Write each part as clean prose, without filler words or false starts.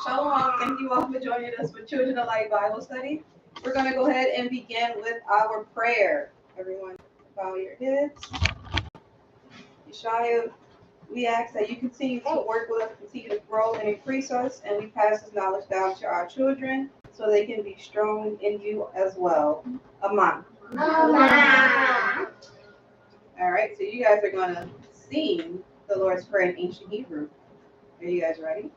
Shalom. Thank you all for joining us for Children of Light Bible Study. We're going to go ahead and begin with our prayer. Everyone, bow your heads. Yeshua, we ask that you continue to work with us, continue to grow and increase us, and we pass this knowledge down to our children so they can be strong in you as well. Amen. Amen. All right, so you guys are going to sing the Lord's Prayer in ancient Hebrew. Are you guys ready?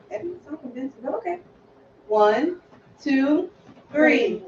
That didn't sound convincing, but okay. 1, 2, 3.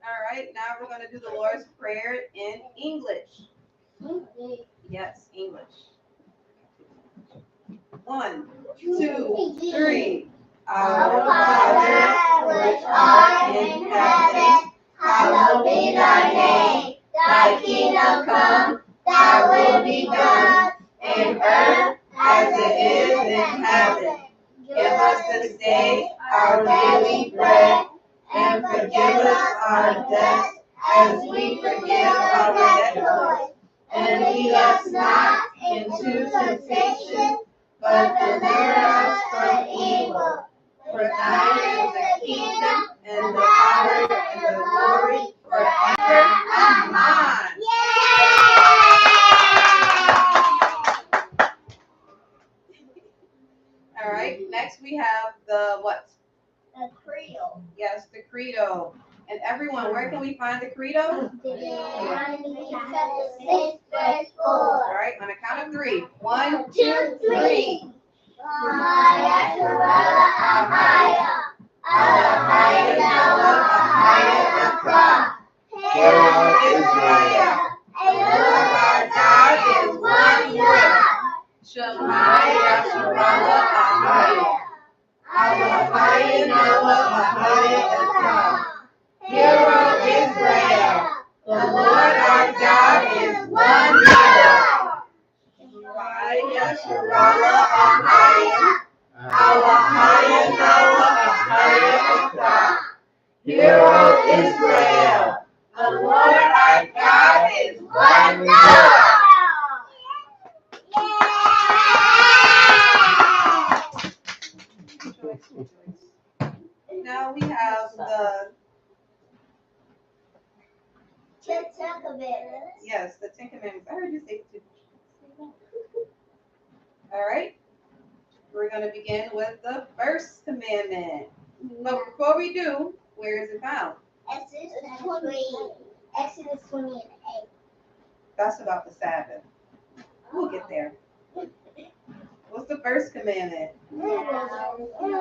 All right, now we're going to do the Lord's Prayer in English. Yes, English. 1, 2, 3. Our Father, which art in heaven, hallowed be thy name. Thy kingdom come, thy will be done, in earth as it is in heaven. Give us this day our daily bread, and forgive us our debts as we forgive our debtors. And lead us not into temptation, but deliver us from evil. For thine is the kingdom, and the power, and the glory, forever. Amen. All right, next we have the what? The Creole. Yes, the Credo. And everyone, where can we find the Credo? Deuteronomy chapter 6, verse 4. All right, on the count of 3. 1, 2, 3. Shema Yasharallah Ahaya. Adonai Noah Ahaya Echad. Hear, O Israel, the Lord our God is one God. Shema Ten Commandments. I heard you say two. All right. We're going to begin with the first commandment. But before we do, where is it found? Exodus 20. Exodus 28. That's about the Sabbath. We'll get there. What's the first commandment? Thou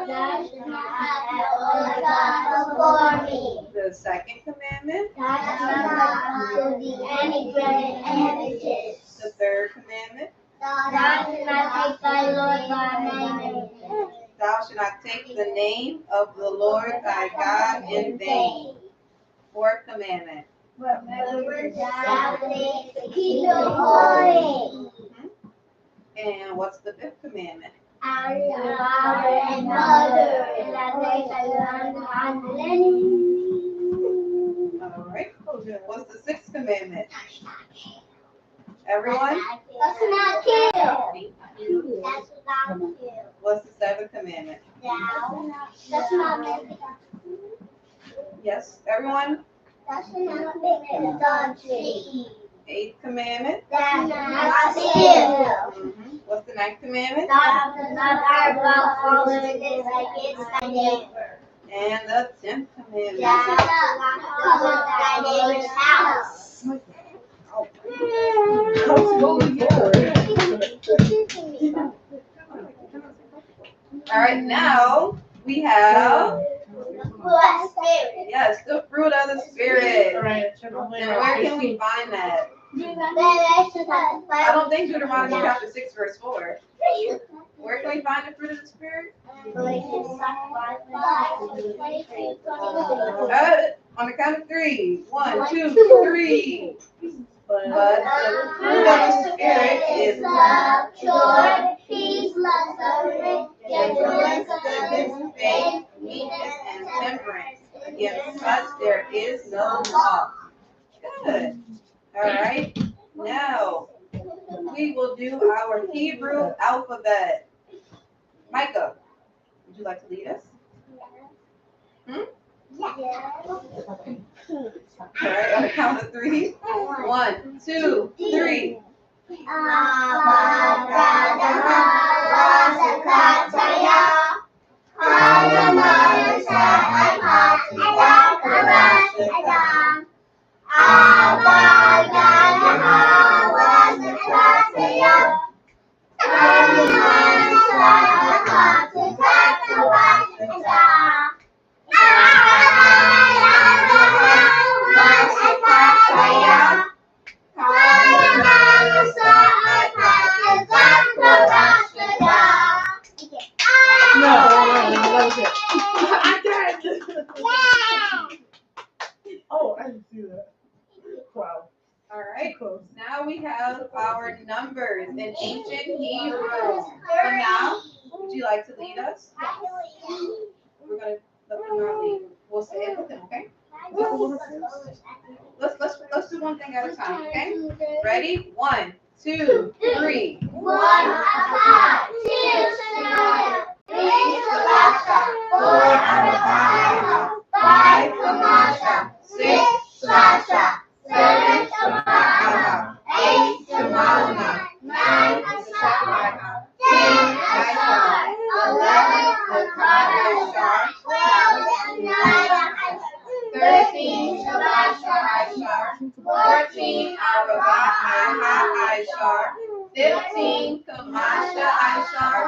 shalt not have other gods before me. The second commandment? Thou shalt not serve any graven images. The third commandment? Thou shalt not take thy Lord thy name. Thou shalt not take the name of the Lord thy God in vain. Fourth commandment. Remember Sabbath to keep them holy. And what's the fifth commandment? Honor your father and mother, and that they shall learn how to live. All right. What's the sixth commandment? Everyone? That's not kill. That's not kill. What's the seventh commandment? Thou. That's not kill. Yes, everyone? That's not commit adultery. Eighth commandment? That's not steal. What's the ninth commandment? Thou shalt not carve out false witness against thy neighbor. And the 10th commandment. Thou shalt not covet thy neighbor's house. All right, now we have, Blessed spirit. yes, the fruit of the Spirit. And where can we find that? I don't think Deuteronomy chapter 6, verse 4. Where can we find the fruit of the Spirit? On the count of three. 1, 2, 3. But the fruit of the Spirit is love, joy, peace, long-suffering, gentleness, goodness, faith, meekness, and temperance. Against such there is no law. Good. All right. Now we will do our Hebrew alphabet. Micah, would you like to lead us? All right, on the count of three. 1, 2, 3. Oh, I didn't see that. Wow. All right. Now we have our numbers in ancient Hebrew. So now, would you like to lead us? We're gonna let them lead. We'll say it with them, okay? Let's do one thing at a time, okay? Ready? 1, 2, 3. 1 Akkad, 2 Shania, 3 Shalashah, 4 Abagaya, 5 Kamasha, 6 Shasha, 7 Shemaiah, 8 Shemaiah, 9 Ashar, 10 Ashar, 11 Akkad, 12 Shania, 13 Shalashah Ishar, 14 Arabah Ishar, 15 Kamasha Ishar,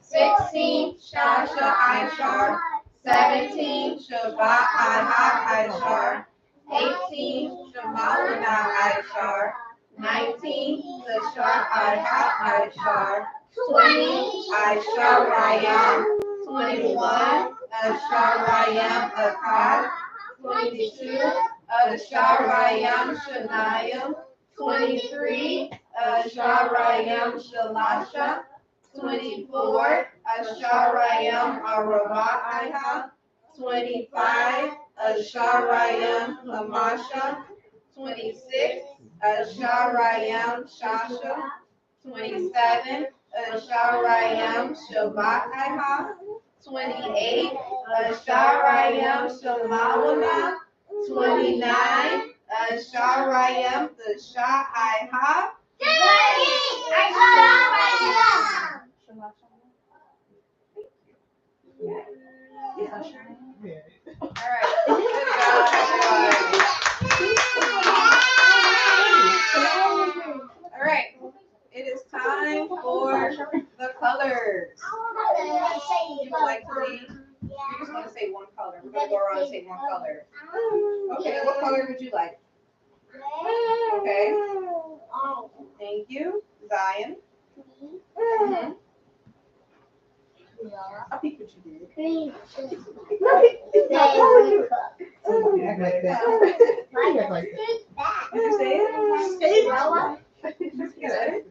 16 Shasha Ishar, 17 Shabbat Ishar, 18 Shemalana Ishar, 19 Zashar Ishar, 20 Isharayam, 21 Asharayam Akkad, 22 Asharayam Shania, 23 Asharayam Shalasha, 24 Asharayam Arabaiha, 25 Asharayam Hamasha, 26 Asharayam Shasha, 27 Asharayam Shabbataiha, 28 Asharayam Shamawana, 29 Sharayam, the Sha'aiha. All right. Good job, everyone. All right. It is time for the colors. You would like to lead? You just want to say one color. We're going to go around and say one color. Okay, what color would you like? Okay. Thank you. Zion. Mhm. I think what you did. Green. Did you say it? You said it?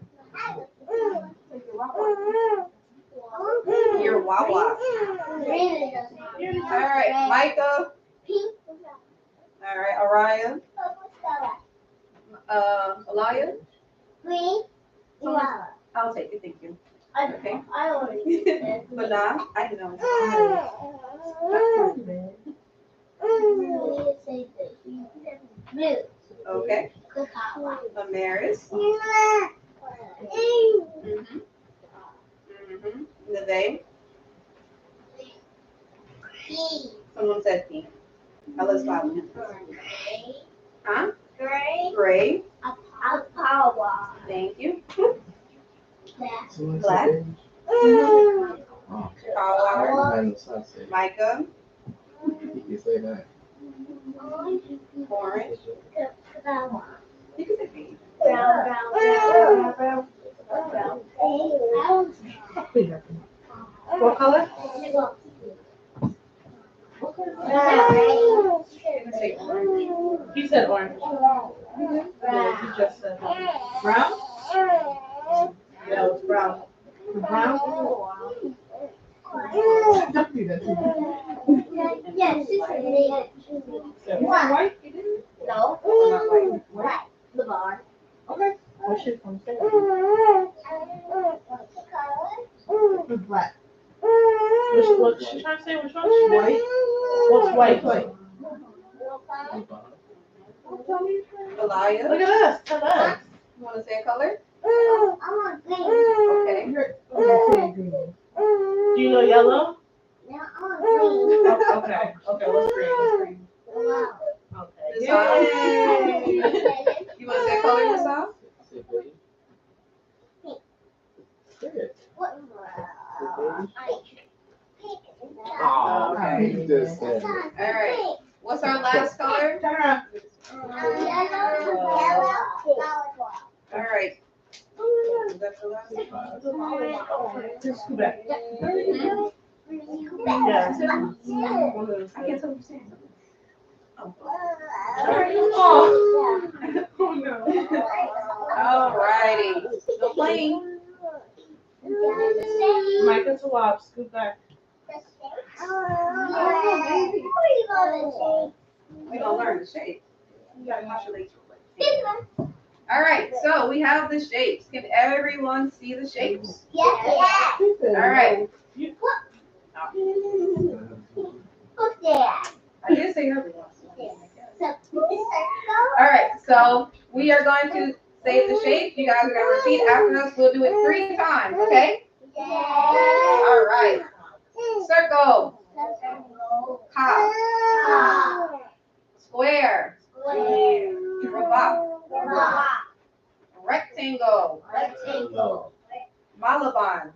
You're Wawa. All right, Micah. All right, Orion. Alaya. Green. I'll take it, thank you. Okay. I already did. But now, I know. Blue. Okay. Amaris. Neve. Someone said pink. Now let's follow him. Huh? Gray. Gray. Power. Thank you. Black. Black. Oh, Power. okay. Micah. You say that. Orange. Brown. You can say pink. What color? You can say orange. He said orange. Yeah, he just said brown. No, it's brown. Brown. Yes, it's White. No. Not white. White. The bar. Okay. What should come say? Black. What she trying to say? Which one? White. What's white? Alaya. Look at us. Tell us. You want to say a color? I want green. Okay. Do you know yellow? No, I want green. Okay. Okay. What's green? What's green? Wow. Okay. Yay. You want to say a color yourself? Say baby. Say it. What? Oh, okay. You just said it. All right. What's our last color? Tara. All right. Is that the last? Just go back. Mhm. Yeah. I can't tell what you're saying. Oh. Oh no. All righty. No playing. Micah Tawab, scoot back. We're going to learn the shape. You got to modulate your way. All right. So we have the shapes. Can everyone see the shapes? Yes. All right. I did say everyone. All right. So we are going to say the shape. You guys are going to repeat after us. We'll do it 3 times. Okay? All right. Circle. Ka. Square. Rabak. Rectangle. No. Malaban.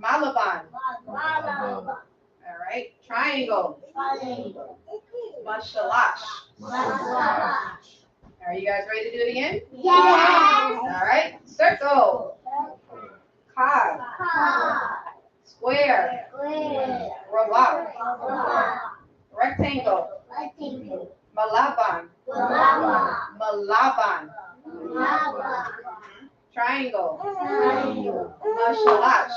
Malaban. Mama. All right. Triangle. Mashalash. Are you guys ready to do it again? All right. Circle. Cog. Square. Rabak. Rectangle. Malaban. Malaban. Triangle. Mashalash.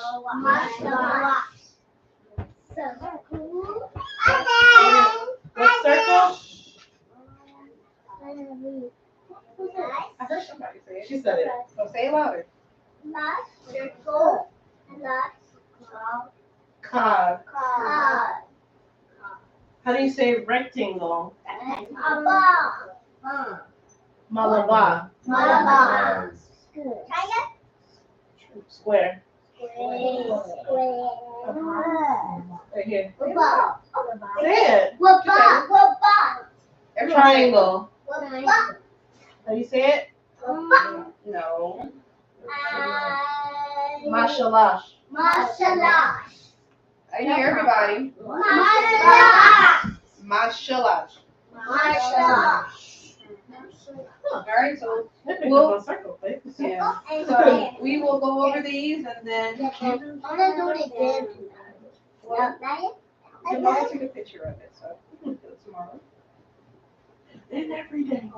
What circle? I heard somebody say it. She said it. So say it louder. Cog. How How do you say rectangle? Malabar. Malabar. Malabar. Square. Square. Right here. Ball. Say it. What ball? Triangle. What How do you say it? ball? No. Mashallah. Mashallah. I didn't hear everybody. Mashallah. Mashallah. Mashallah. All right, so I picked up a circle, babe. yeah. So we will go over these and then I'm gonna do it again. tomorrow take a picture of it. So we can do it tomorrow. And every day.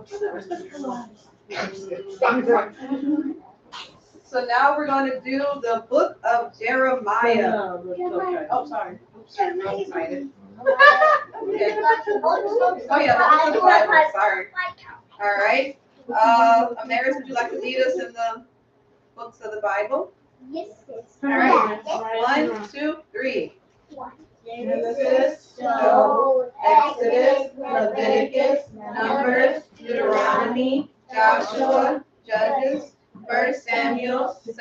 So now we're going to do the book of Jeremiah. No, that's okay. Oh, sorry. Oops, I'm excited. Okay. Oh yeah, the book of the Bible. Sorry. All right. Amaris, would you like to lead us in the books of the Bible? Yes. All right. 1, 2, 3. Genesis, Job, Exodus, Leviticus, Numbers, Deuteronomy, Joshua, Judges, 1 Samuel, 2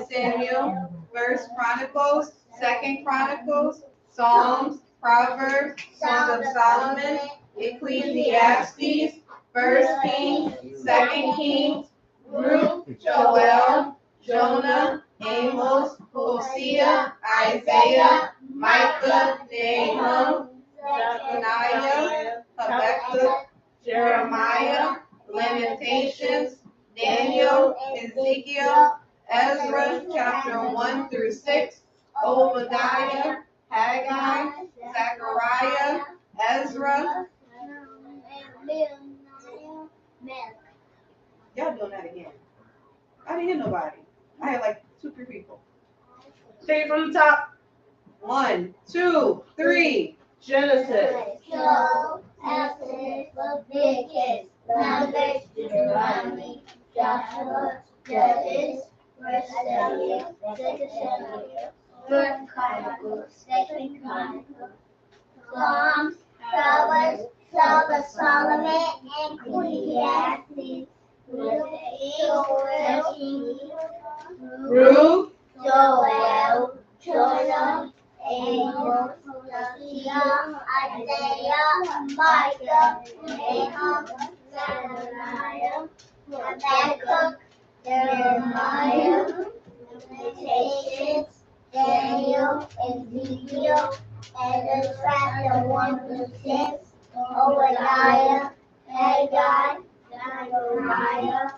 Samuel, 1 Chronicles, 2 Chronicles, Psalms, Proverbs, Song of Solomon, Ecclesiastes, 1 Kings, 2 Kings, Ruth, Joel, Jonah, Amos, Hosea, Isaiah, Micah, Nahum, Zephaniah, Habakkuk, Jeremiah, Lamentations, Daniel, Ezekiel, Ezra, chapter 1 through 6, Obadiah, Haggai, Zechariah, Ezra. Y'all doing that again. I didn't hear nobody. I had like 2, 3 people. Say it from the top. 1, 2, 3. Genesis. Job, Exodus, Leviticus, Numbers, Deuteronomy, Joshua, Judges, 1 Samuel, 2 Samuel, 1 Chronicles, 2 Chronicles, Psalms, Proverbs, Song of Solomon, Ecclesiastes, Ruth, Joel, Jonah, Amos, Hosea, Isaiah, Micah, Nahum, Zephaniah, Habakkuk, Jeremiah, Lamentations, Daniel, Ezekiel, Ezra, chapter 1 through 6, Obadiah, Haggai, Zechariah,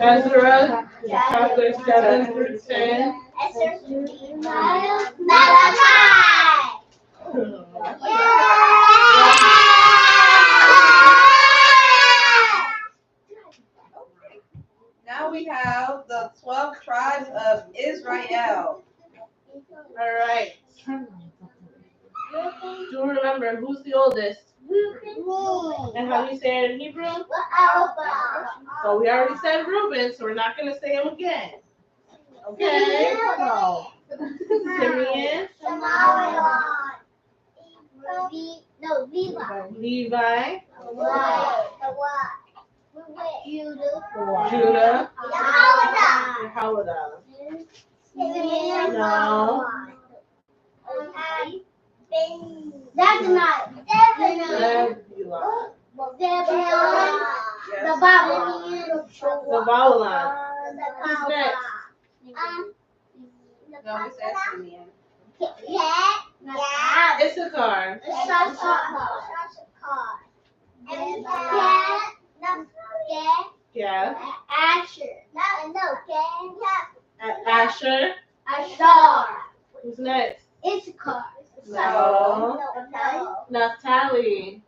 Ezra, chapter 7 through 10. now we have the 12 tribes of Israel. All right. Do remember who's the oldest? And how do you say it in Hebrew? So we already said Reuben, so we're not going to say him again. Okay? Simeon, Levi, Judah, Yehoiada. No. That's not. Zebulon. The Babylon. Zabulon. Who's next? No, we said Simeon. Issachar. Yeah. Asher. Who's next? No. Naphtali.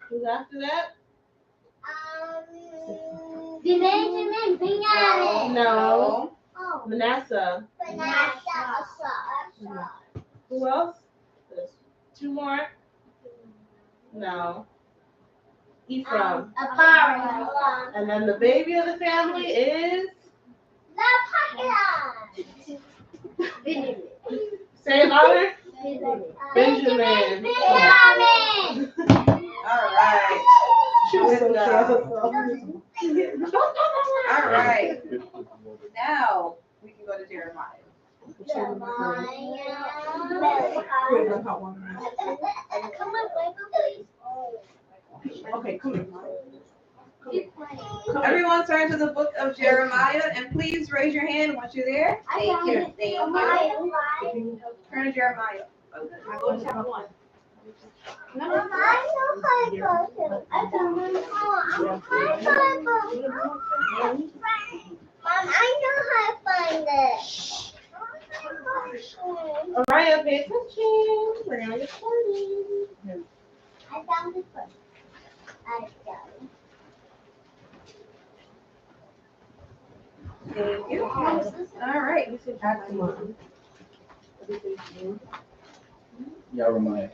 Who's after that? No. Manasseh. Who else? There's 2 more. No. Ephraim. And then the baby of the family is Say it louder. Benjamin. All right. Good job. All right. Now we can go to Jeremiah. Okay, come here. Everyone turn to the book of Jeremiah and please raise your hand once you're there. Thank you. Thank you. Turn to Jeremiah. Okay, I go to chapter 1. Mariah, pay attention. We're gonna get started. I found it first. Thank you. All right. Jeremiah.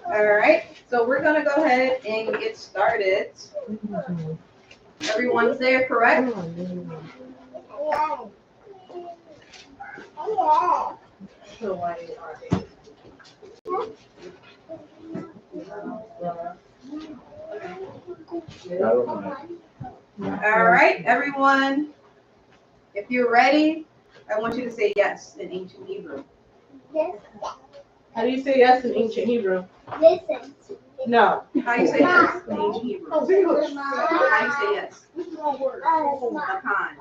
All right. So we're gonna go ahead and get started. Everyone's there, correct? Jeremiah. All right, everyone. If you're ready, I want you to say yes in ancient Hebrew. How do you say yes in ancient Hebrew? Listen. No. How do you say yes in ancient Hebrew? How do you say yes? Akan.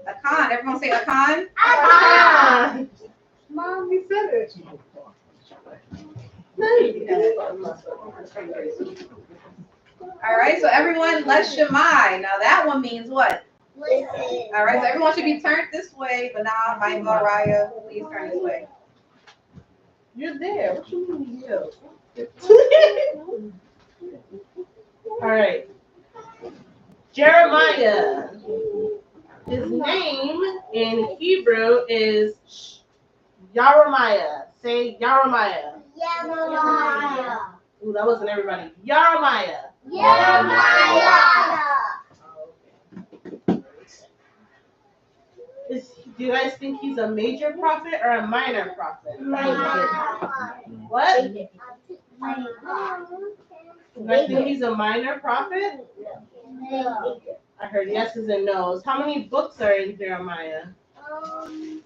Akan. Everyone say Akan. Mom, You said it. All right, so everyone, let's Shemai. Now that one means what? listen. All right, so everyone should be turned this way, but now Michael, Raya, please turn this way. You're there. What you mean you? All right. Jeremiah. His name in Hebrew is Jeremiah. Say Jeremiah. Jeremiah. Ooh, that wasn't everybody. Jeremiah. Jeremiah. Do you guys think he's a major prophet or a minor prophet? What? You guys think he's a minor prophet? I heard yeses and nos. How many books are in Jeremiah? Three.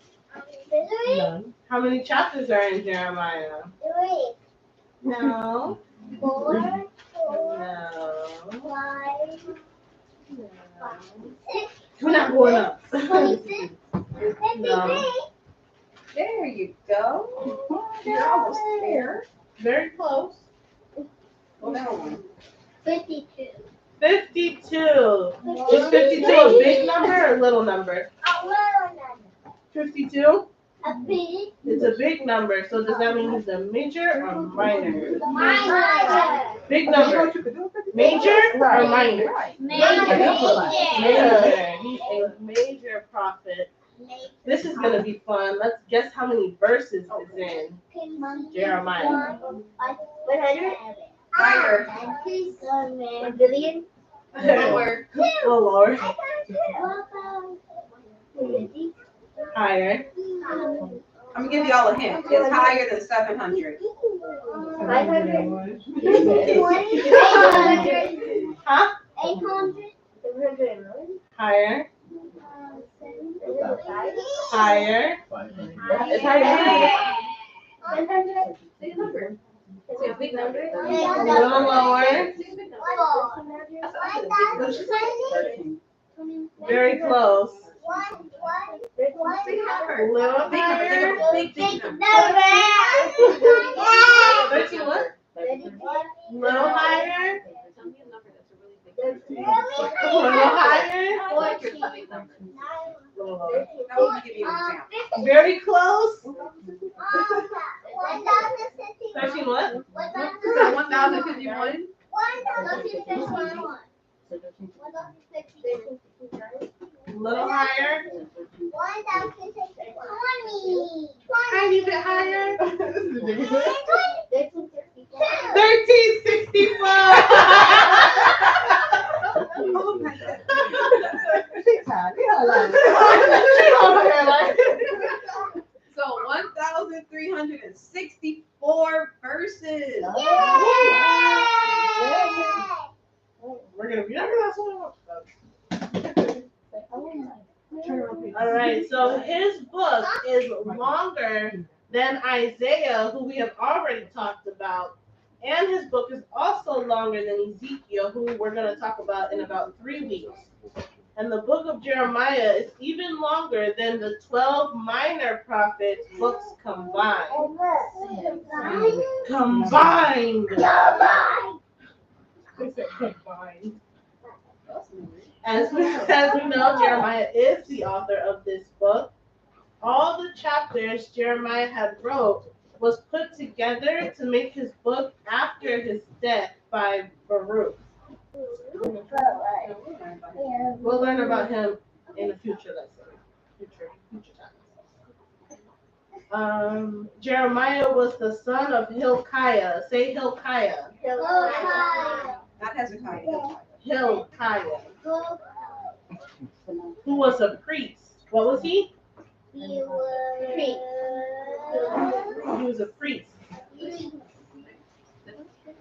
How many chapters are in Jeremiah? No. 4, No. 5, 6, We're not going up. 26, No. There you go. You're almost there. Very close. Well, that one. 52. 52. Is 52 a big number or a little number? A little number. 52? A big. It's a big number. So does that mean he's a major or minor? Minor. Big number. Major or minor? Major. He's a major prophet. This is going to be fun. Let's guess how many verses is in Jeremiah. 100. Higher. 1 billion. Lower. Oh, Lord. 50. Higher. I'm gonna give y'all a hint. It's higher than 700. 500. 800. Huh? 800. Higher. Higher. 500. It's higher. 100. Is it a big number? A little lower. What did she say? Very close. Big A little Big higher. number. Big number. 13 what? Little higher. A little higher. Little lower. I want to give you an example. Very close. 13 what? 1,051. Little higher. Tiny bit higher. 1364. Oh my God. 164 verses. We're gonna read every last one. All right, so his book is longer than Isaiah, who we have already talked about, and his book is also longer than Ezekiel, who we're going to talk about in about 3 weeks. And the book of Jeremiah is even longer than the 12 minor prophets' books combined. Combined. Combined. As we know, Jeremiah is the author of this book. All the chapters Jeremiah had wrote was put together to make his book after his death by Baruch. We'll learn about him in a future lesson. Future time. Jeremiah was the son of Hilkiah. Say Hilkiah. Not Hezekiah. Hilkiah. Who was a priest. What was he? He was a priest.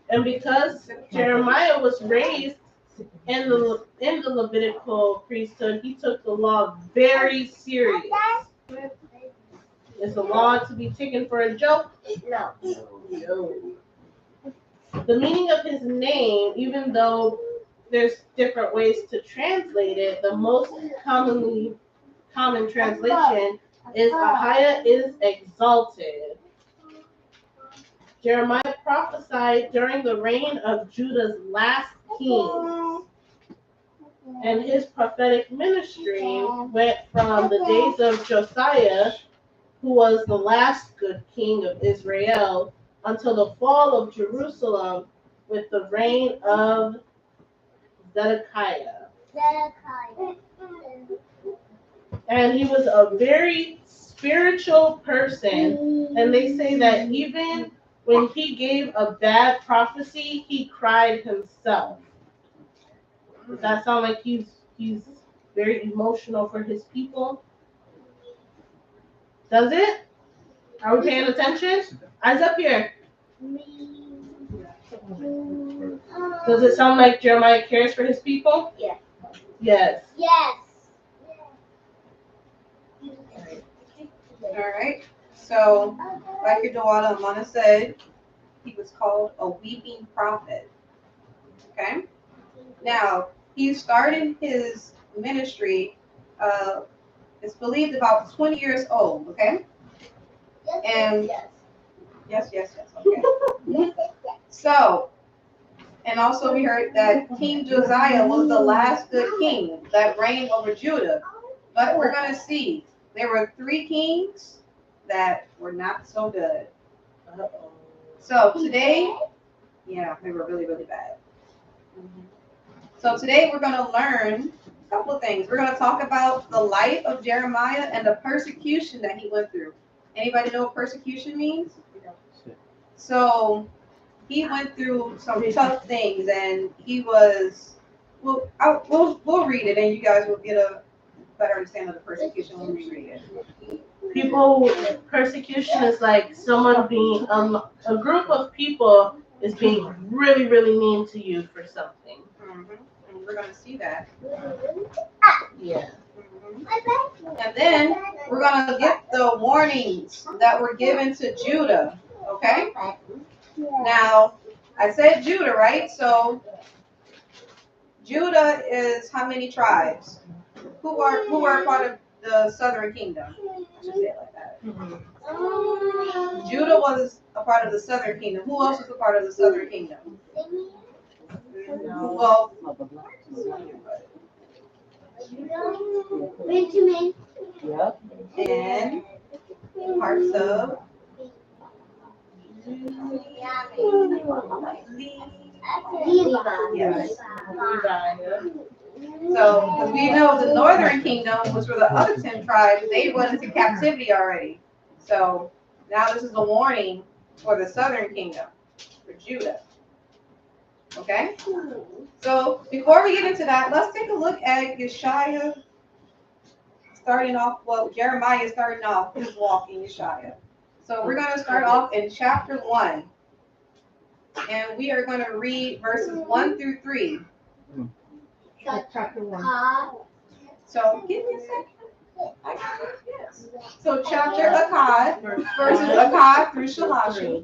And because Jeremiah was raised in the Levitical priesthood, he took the law very serious. Is the law to be taken for a joke? No. The meaning of his name, even though there's different ways to translate it, the most common translation is Ahiah is exalted. Jeremiah prophesied during the reign of Judah's last king, and his prophetic ministry went from the days of Josiah, who was the last good king of Israel, until the fall of Jerusalem with the reign of Zedekiah. And he was a very spiritual person, and they say that even when he gave a bad prophecy, he cried himself. Does that sound like he's very emotional for his people? Does it? Are we paying attention? Eyes up here. Does it sound like Jeremiah cares for his people? Yes. Yes. Yes. All right. So, like your daughter Amana said, he was called a weeping prophet. Okay. Now, he started his ministry, it's believed about 20 years old. Okay. And yes. Okay. So, and also we heard that King Josiah was the last good king that reigned over Judah. But we're going to see there were 3 kings that were not so good. So today, yeah, they were really, really bad. So today we're going to learn a couple of things. We're going to talk about the life of Jeremiah and the persecution that he went through. Anybody know what persecution means? So he went through some tough things, and he was. We'll read it, and you guys will get a better understanding of the persecution when we read it. Persecution is like someone being a group of people is being really, really mean to you for something. And we're going to see that. Yeah. And then we're going to get the warnings that were given to Judah. Okay? Now, I said Judah, right? So Judah is how many tribes? Who are part of the southern kingdom? I should say it like that. Judah was a part of the southern kingdom. Who else was a part of the southern kingdom? Well, Benjamin. and parts of yes. So, because we know the northern kingdom, which were the other 10 tribes, they went into captivity already. So now this is a warning for the southern kingdom, for Judah. Okay? So before we get into that, let's take a look at Yeshaya starting off, Jeremiah starting off his walk in Yeshaya. So So we're going to start off in chapter 1. And we are going to read verses 1 through 3. Chapter 1. So give me a second. I got it. Yes. So chapter Akkad, verses Akkad through Shalashi.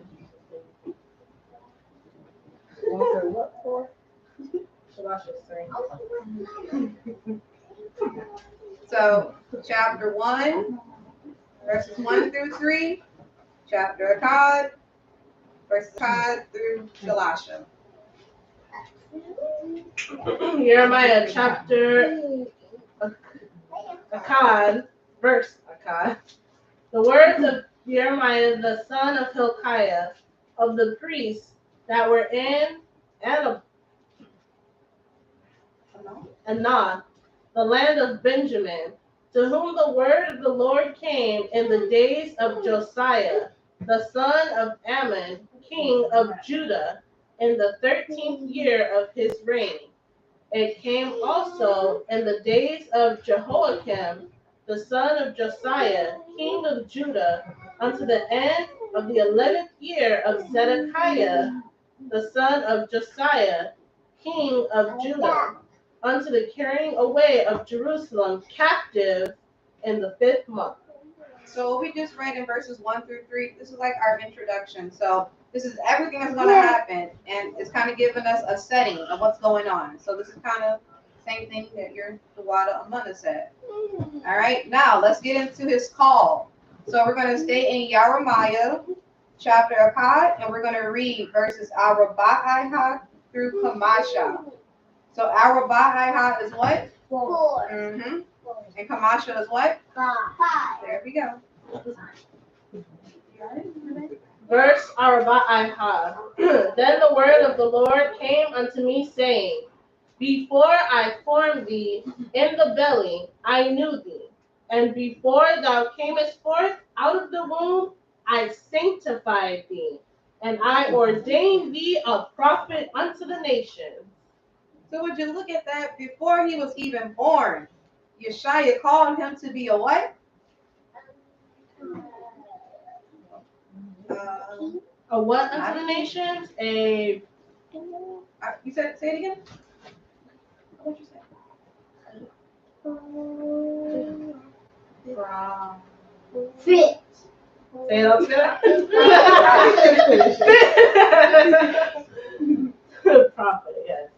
So chapter 1, verses 1 through 3. Chapter Akkad, verses Akkad through Shalasha. Jeremiah chapter Akkad, verse Akkad. The words of Jeremiah, the son of Hilkiah, of the priests that were in Anah, the land of Benjamin, to whom the word of the Lord came in the days of Josiah, the son of Ammon, king of Judah, in the 13th year of his reign. It came also in the days of Jehoiakim, the son of Josiah, king of Judah, unto the end of the 11th year of Zedekiah, the son of Josiah, king of Judah, unto the carrying away of Jerusalem captive in the 5th month. So we just read in verses 1 through 3. This is like our introduction. So this is everything that's going to happen, and it's kind of giving us a setting of what's going on. So this is kind of the same thing that your Dawada Amanda said. All right, now let's get into his call. So we're going to stay in Jeremiah chapter Akkad, and we're going to read verses Araba'ihah through Kamasha. So Araba'ihah is what? 4. Mm-hmm. And Kamasha is what? 5. There we go. Verse Araba'ihah. Then the word of the Lord came unto me, saying, Before I formed thee in the belly, I knew thee. And before thou camest forth out of the womb, I sanctified thee. And I ordained thee a prophet unto the nations. So would you look at that? Before he was even born, Yeshaya called him to be a what? A what unto the nations? A You said, say it again? What'd you say? Fit. say it all together. Prophet, yes.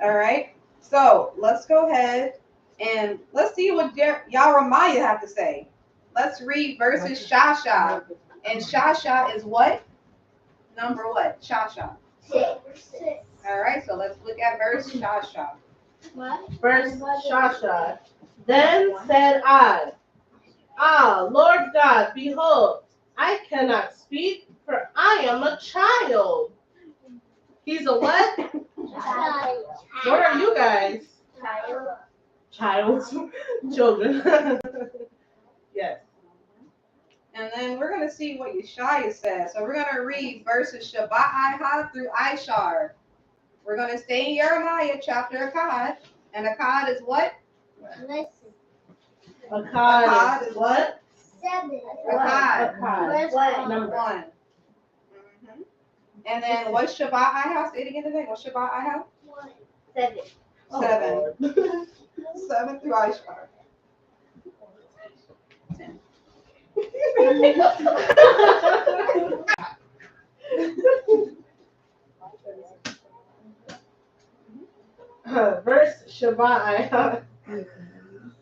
All right. So let's go ahead and let's see what Jeremiah have to say. Let's read verses Shasha. And Shasha is what? Number what? Shasha. 6. All right. So let's look at verse Shasha. What? Verse Shasha. Then said I, Lord God, behold, I cannot speak, for I am a child. He's a what? What are you guys? Child. Children. Yes. And then we're going to see what Yeshaya says. So we're going to read verses Shabbat through Ishar. We're going to stay in Jeremiah chapter Akkad. And Akkad is what? Listen. Akkad is what? 7. Akkad. Akkad. What? Number 1. Mm-hmm. And then what's Shabbat? Say it again today. What's Shabbat? 7. 7. Lord. 7 through Ishar. 10. Verse Shabbat.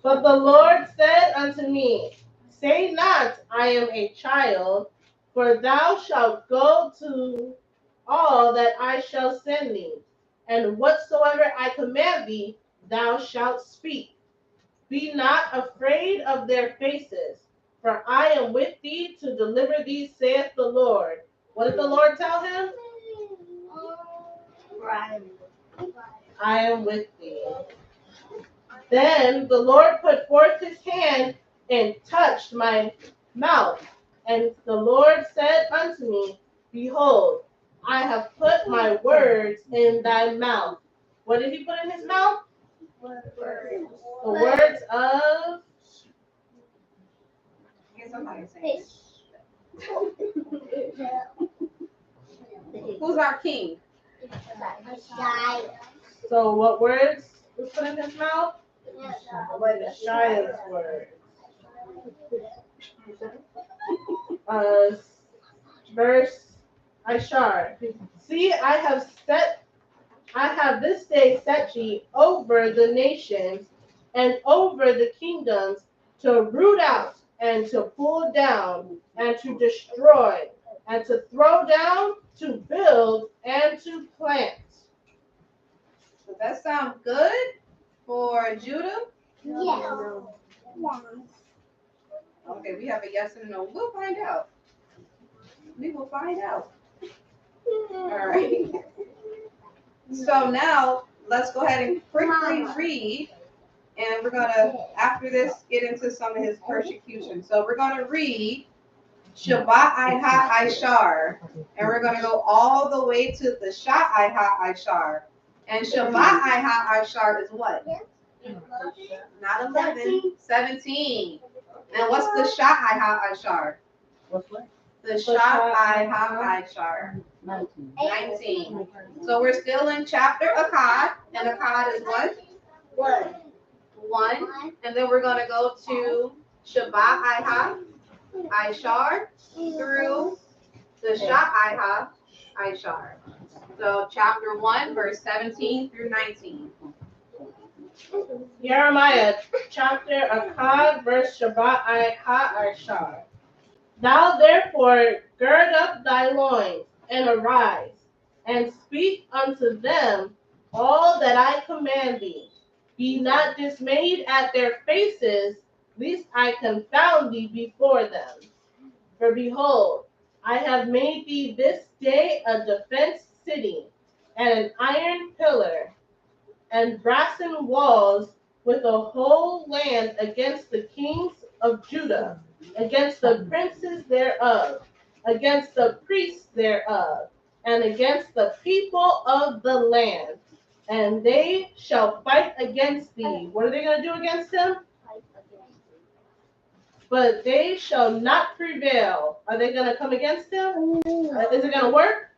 But the Lord said unto me, Say not, I am a child, for thou shalt go to all that I shall send thee, and whatsoever I command thee, thou shalt speak. Be not afraid of their faces, for I am with thee to deliver thee, saith the Lord. What did the Lord tell him? I am with thee. Then the Lord put forth his hand and touched my mouth. And the Lord said unto me, Behold, I have put my words in thy mouth. What did he put in his mouth? The words of... Yes, somebody saying it. Who's our king? So what words was put in his mouth? The shyest word. Verse Ishar. See, I have this day set ye over the nations and over the kingdoms to root out and to pull down and to destroy and to throw down, to build and to plant. Does that sound good for Judah? Okay, we have a yes and a no. We'll find out. We will find out. All right. So now let's go ahead and quickly read, and we're gonna, after this, get into some of his persecution. So we're gonna read Shabbat Iha Ishar, and we're gonna go all the way to the Shah Iha Ishar. And Shabbat Iha Ishar is what? Not 11, 17. And what's the Shah Iha Ishar? What's what? The Shah Iha Ishar. 19. So we're still in chapter Akkad, and Akkad is what? 1. And then we're going to go to Shabbat Iha Ishar through the Shah Iha Ishar. So chapter 1, verse 17 through 19. Jeremiah chapter Akkad verse Shabbat Iha Ishar. Thou therefore gird up thy loins, and arise, and speak unto them all that I command thee. Be not dismayed at their faces, lest I confound thee before them. For behold, I have made thee this day a defense city, and an iron pillar, and brassen walls, with a whole land against the kings of Judah, against the princes thereof, against the priests thereof, and against the people of the land. And they shall fight against thee. What are they going to do against him? But they shall not prevail. Are they going to come against him? Is it going to work?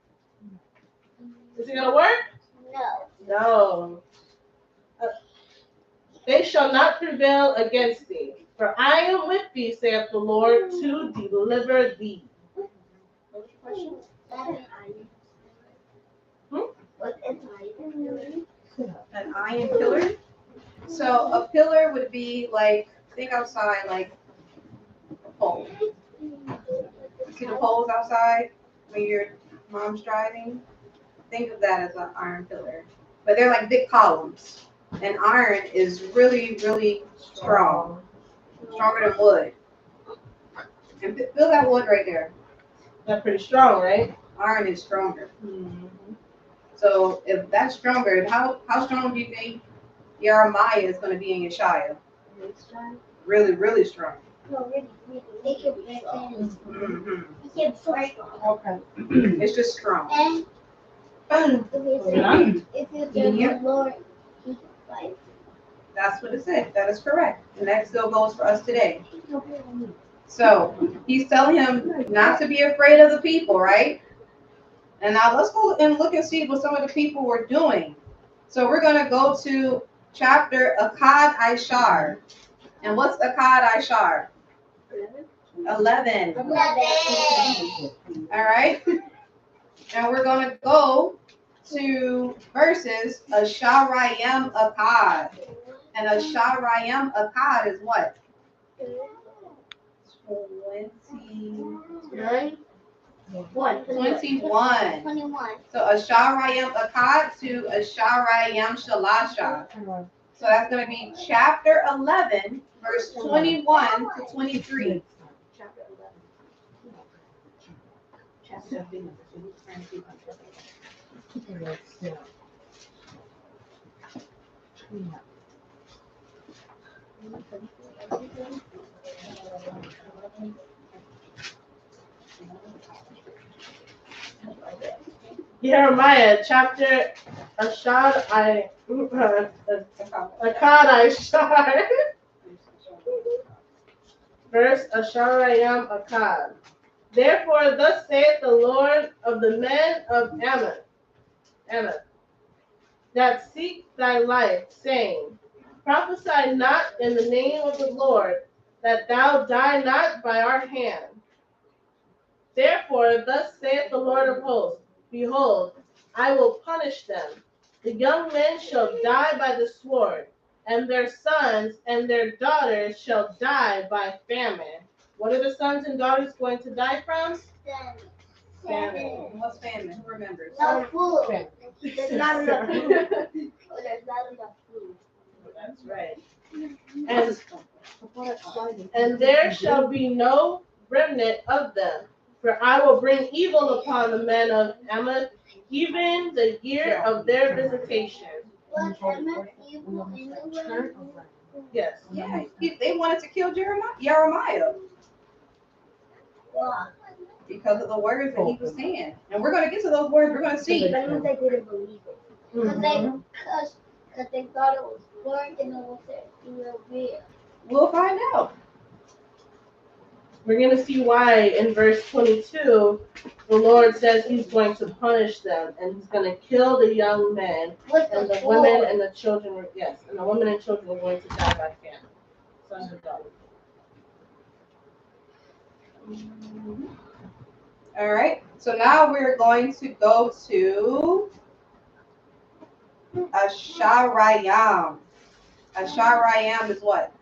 Is it going to work? No. They shall not prevail against thee. For I am with thee, saith the Lord, to deliver thee. An iron pillar. So a pillar would be like, think outside, like a pole. See the poles outside when your mom's driving? Think of that as an iron pillar. But they're like big columns. And iron is really, really strong. Stronger than wood. And feel that wood right there. That's pretty strong, right? Iron is stronger. Mm-hmm. So if that's stronger, how strong do you think Jeremiah is going to be in Yeshaya? Really, really strong. Mm-hmm. Okay. It's just strong. That's what it said. That is correct. And that still goes for us today. So he's telling him not to be afraid of the people, right? And now let's go and look and see what some of the people were doing. So we're going to go to chapter Akkad Ishar. And what's Akkad Ishar? 11. All right. And we're going to go to verses Asharayim Akkad. And Asharayim Akkad is what? 21. So Asharayim Akkad to Asharayim Shalasha. So that's going to be chapter 11, verse 21 to 23. Jeremiah chapter Akkad Ishar. Verse Asharayam Akkad. Therefore, thus saith the Lord of the men of Ammon, that seek thy life, saying, Prophesy not in the name of the Lord, that thou die not by our hand. Therefore, thus saith the Lord of hosts, Behold, I will punish them. The young men shall die by the sword, and their sons and their daughters shall die by famine. What are the sons and daughters going to die from? Famine. What's famine? Who remembers? No food. There's not enough food. There's not enough food. That's right. And there shall be no remnant of them, for I will bring evil upon the men of Ammon, even the year of their visitation. Was Ammon evil anyway? Yes. Yeah, they wanted to kill Jeremiah Why? because of the words that he was saying. And we're going to get to those words. We're going to see. That means they didn't believe it. Because Mhm. they thought it was burnt and it was real. We'll find out. We're going to see why in verse 22, the Lord says he's going to punish them and he's going to kill the young men With and the the women sword. and the children. Yes, and the women and children are going to die by famine. Sons and daughters. All right. So now we're going to go to Asharayam. Asharayam is what?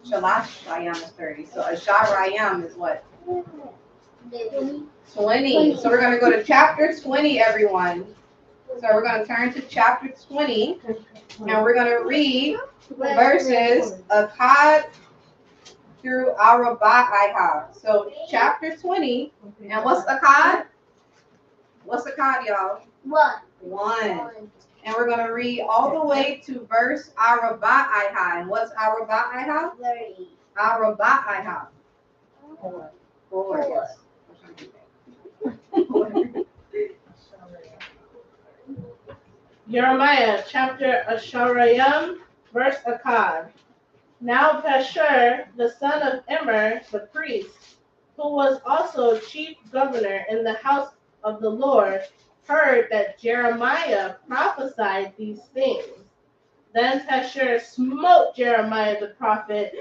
Shalashayam is 30. So Asharayam is what? 20. So we're going to go to chapter 20, everyone. So we're going to turn to chapter 20, and we're going to read verses Akkad through Araba'ihah. So chapter 20, and what's Akkad? What's Akkad, y'all? What? 1. And we're going to read all the way to verse Araba'ihah. And what's Araba'ihah? 30. Araba'ihah. 4. Yes. Jeremiah chapter Asharayam, verse Akkad. Now Pashur, the son of Immer, the priest, who was also chief governor in the house of the Lord, heard that Jeremiah prophesied these things. Then Pashur smote Jeremiah the prophet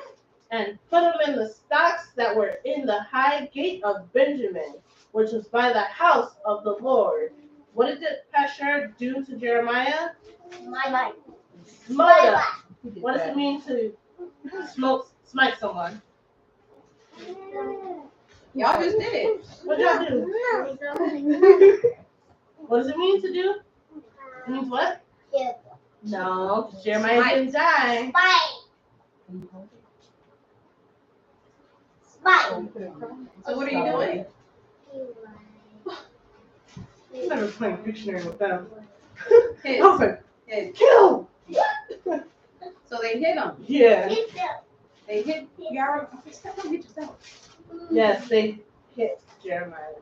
and put him in the stocks that were in the high gate of Benjamin, which was by the house of the Lord. What did Pashur do to Jeremiah? My Smote him. What does it mean to smite someone? Y'all just did it. What did y'all do? What does it mean to do? It means what? Yeah. No, 'cause Jeremiah didn't die. Spite. So what are you doing? I'm never playing Pictionary with them. Hit. Open. Hit. Kill. So they hit him. Yeah. They hit Jeremiah. Stop and hit yourself. Yes, they hit Jeremiah.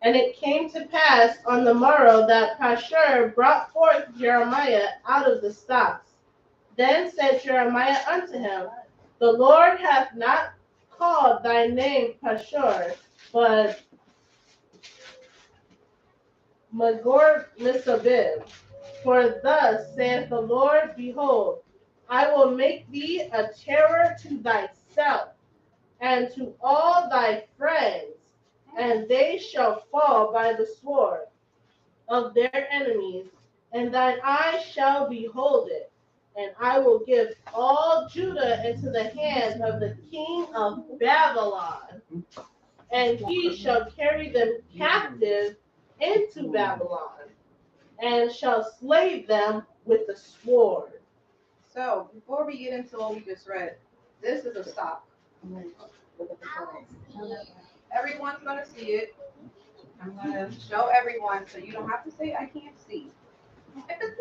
And it came to pass on the morrow that Pashur brought forth Jeremiah out of the stocks. Then said Jeremiah unto him, The Lord hath not called thy name Pashur, but Magor-Missabib. For thus saith the Lord, Behold, I will make thee a terror to thyself and to all thy friends, and they shall fall by the sword of their enemies, and thine eyes shall behold it. And I will give all Judah into the hand of the king of Babylon, and he shall carry them captive into Babylon, and shall slay them with the sword. So before we get into what we just read, this is a stock. Everyone's gonna see it. I'm gonna show everyone so you don't have to say I can't see.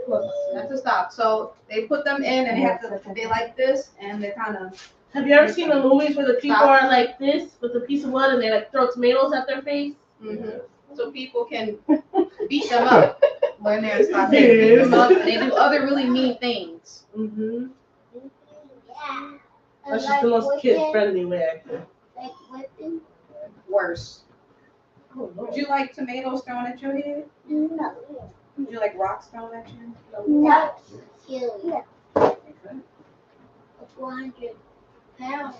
Look, that's a stock. So they put them in and they like this and they kind of. Have you ever seen the movies where the people are like this with a piece of wood and they like throw tomatoes at their face? So people can beat them up when they're stopping. Beat them up and they do other really mean things. Mm-hmm. That's just the most kid-friendly way I could. Like whipping? Worse. Oh, Lord. Would you like tomatoes thrown at your head? No. Would you like rocks thrown at you? No. Kill. 400 pounds.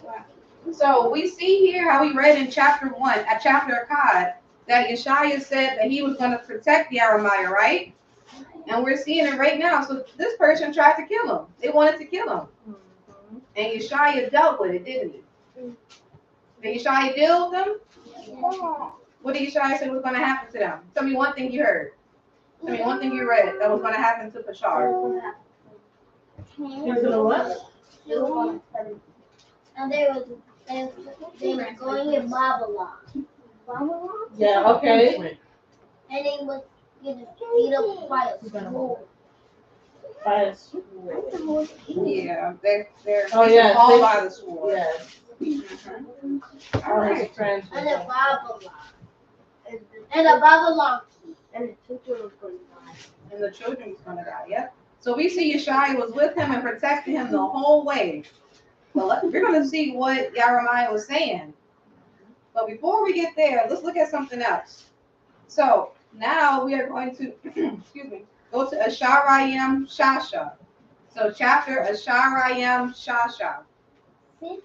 So we see here how we read in chapter 1, at chapter Akkad, that Yeshaya said that he was going to protect Jeremiah, right? And we're seeing it right now. So this person tried to kill him. They wanted to kill him. And Yeshaya dealt with it, didn't he? Did Yeshaya deal with them? What did Yeshaya say was going to happen to them? Tell me one thing you heard. Tell me one thing you read that was going to happen to Pashar. He's gonna what? And they were going in Babylon. Yeah, okay. And they was getting beat up by a sword. Bias. Yeah, they're Oh, yeah, all they- by the sword. Yeah. Mhm. All All his right. friends. And a Babylon. And a Babylon. And the children were going to die. And the children was going to die, yep. So we see Yeshaya was with him and protected him the whole way. Well, we're going to see what Jeremiah was saying. But before we get there, let's look at something else. So now we are going to, excuse me, go to Asharayim Shasha. So chapter Asharayim Shasha. 6,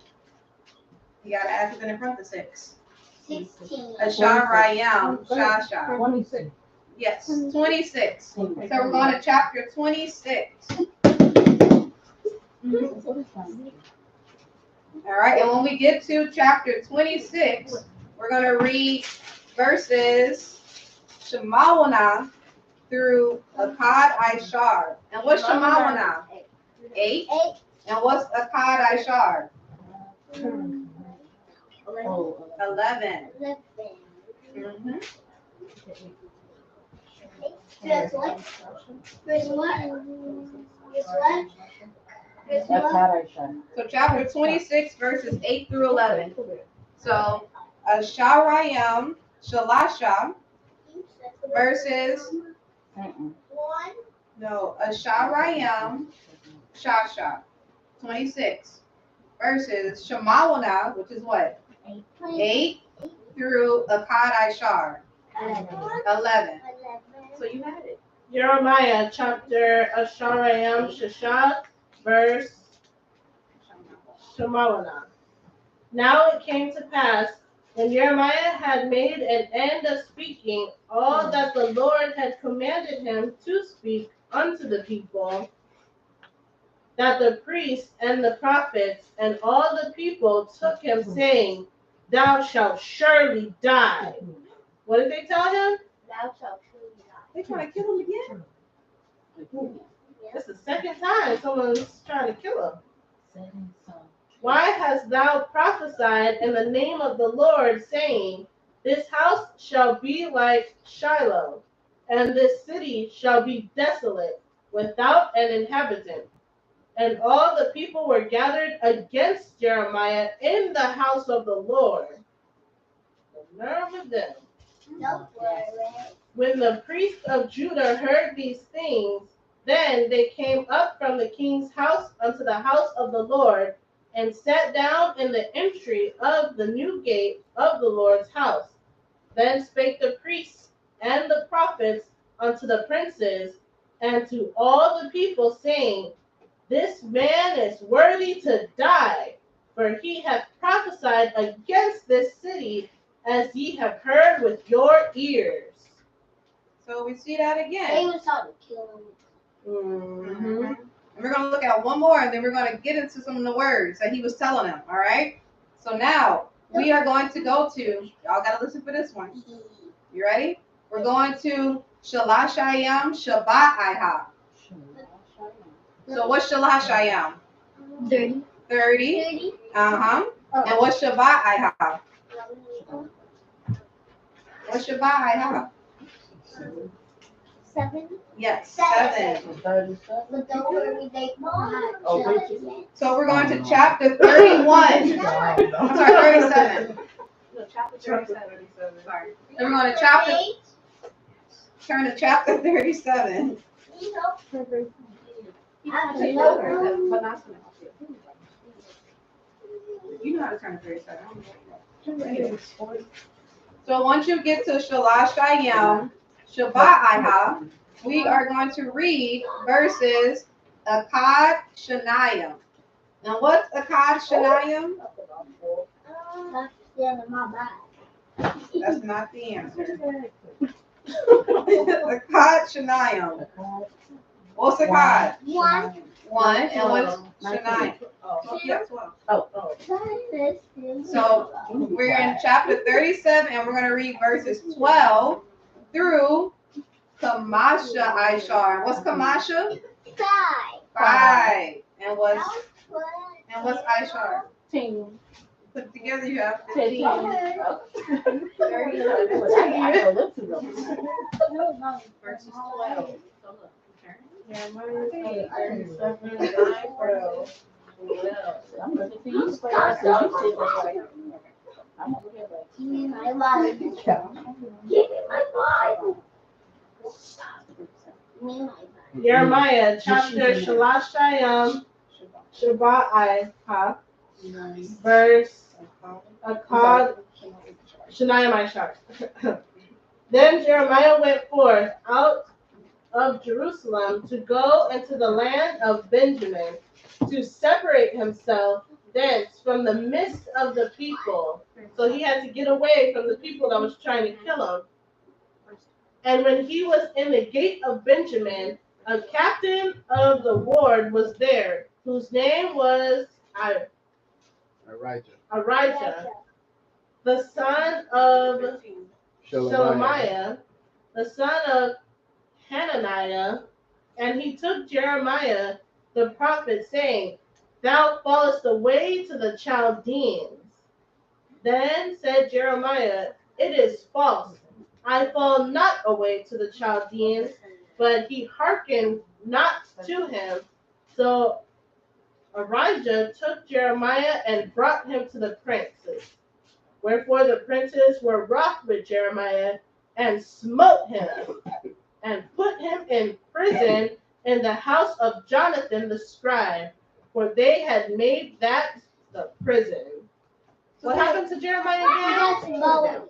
You got to add something in front of 6. 16. Asharayim Shasha. 26. Yes, 26. So we're going to chapter 26. All right, and when we get to chapter 26, we're going to read verses Shemawana through Akkad Ishar. And what's Shemawana? 8. And what's Akkad Ishar? 11. Mhm. Guess what? Guess what? Guess what? Guess That's what? how I shine. So chapter 26, verses 8 through 11. So Asharayim Shalasha verses, One. no, Asharayim Shasha 26 verses Shemawana, which is what? 8 through Akkad Ishar 11. So you had it. Jeremiah chapter Asharayim Shasha verse Shemawana. Now it came to pass, when Jeremiah had made an end of speaking all that the Lord had commanded him to speak unto the people, that the priests and the prophets and all the people took him, saying, Thou shalt surely die. What did they tell him? Thou shalt surely die. They trying to kill him again? It's the second time someone's trying to kill him. Why hast thou prophesied in the name of the Lord, saying, This house shall be like Shiloh, and this city shall be desolate, without an inhabitant? And all the people were gathered against Jeremiah in the house of the Lord. The nerve of them. No worry. When the priests of Judah heard these things, then they came up from the king's house unto the house of the Lord, and sat down in the entry of the new gate of the Lord's house. Then spake the priests and the prophets unto the princes and to all the people, saying, This man is worthy to die, for he hath prophesied against this city, as ye have heard with your ears. So we see that They again. was trying to kill him. Mm-hmm. And we're going to look at one more, and then we're going to get into some of the words that he was telling them, all right? So now we are going to go to, y'all got to listen for this one. You ready? We're going to Shalashayim Shabbat. So what's Shalashayim? 30. 30. 30. Uh-huh. And what's Shabbat? What's Shabbat? 7. Yes, 7. But don't worry, they Oh, So we're going to chapter 31. I'm sorry, 37. No, chapter 37. Sorry. Then we're going to turn to chapter 37. You know how to turn the 37. So once you get to Shalashayim, Shabbat we are going to read verses Akkad Shanayim. Now what's Akkad Shanayim? That's not the answer. Akkad Shanayim. What's Akkad? One. And what's Shanayim? Yeah, 12. So we're in chapter 37 and we're going to read verses 12 through Kamasha Ishar. What's Kamasha? 5. And what's Ishar? 10. Put together you have 10. 15. Verses 12. Jeremiah chapter Shalashayim Shabbat verse Akkad Shanayim Ishar. Then Jeremiah went forth out of Jerusalem to go into the land of Benjamin, to separate himself thence from the midst of the people. So he had to get away from the people that was trying to kill him. And when he was in the gate of Benjamin, a captain of the ward was there, whose name was Arijah, the son of Shelemiah, the son of Hananiah, and he took Jeremiah the prophet, saying, Thou fallest away to the Chaldeans. Then said Jeremiah, It is false. I fall not away to the Chaldeans. But he hearkened not to him. So Arijah took Jeremiah and brought him to the princes. Wherefore the princes were wroth with Jeremiah and smote him and put him in prison in the house of Jonathan the scribe, for they had made that the prison. What happened to Jeremiah again?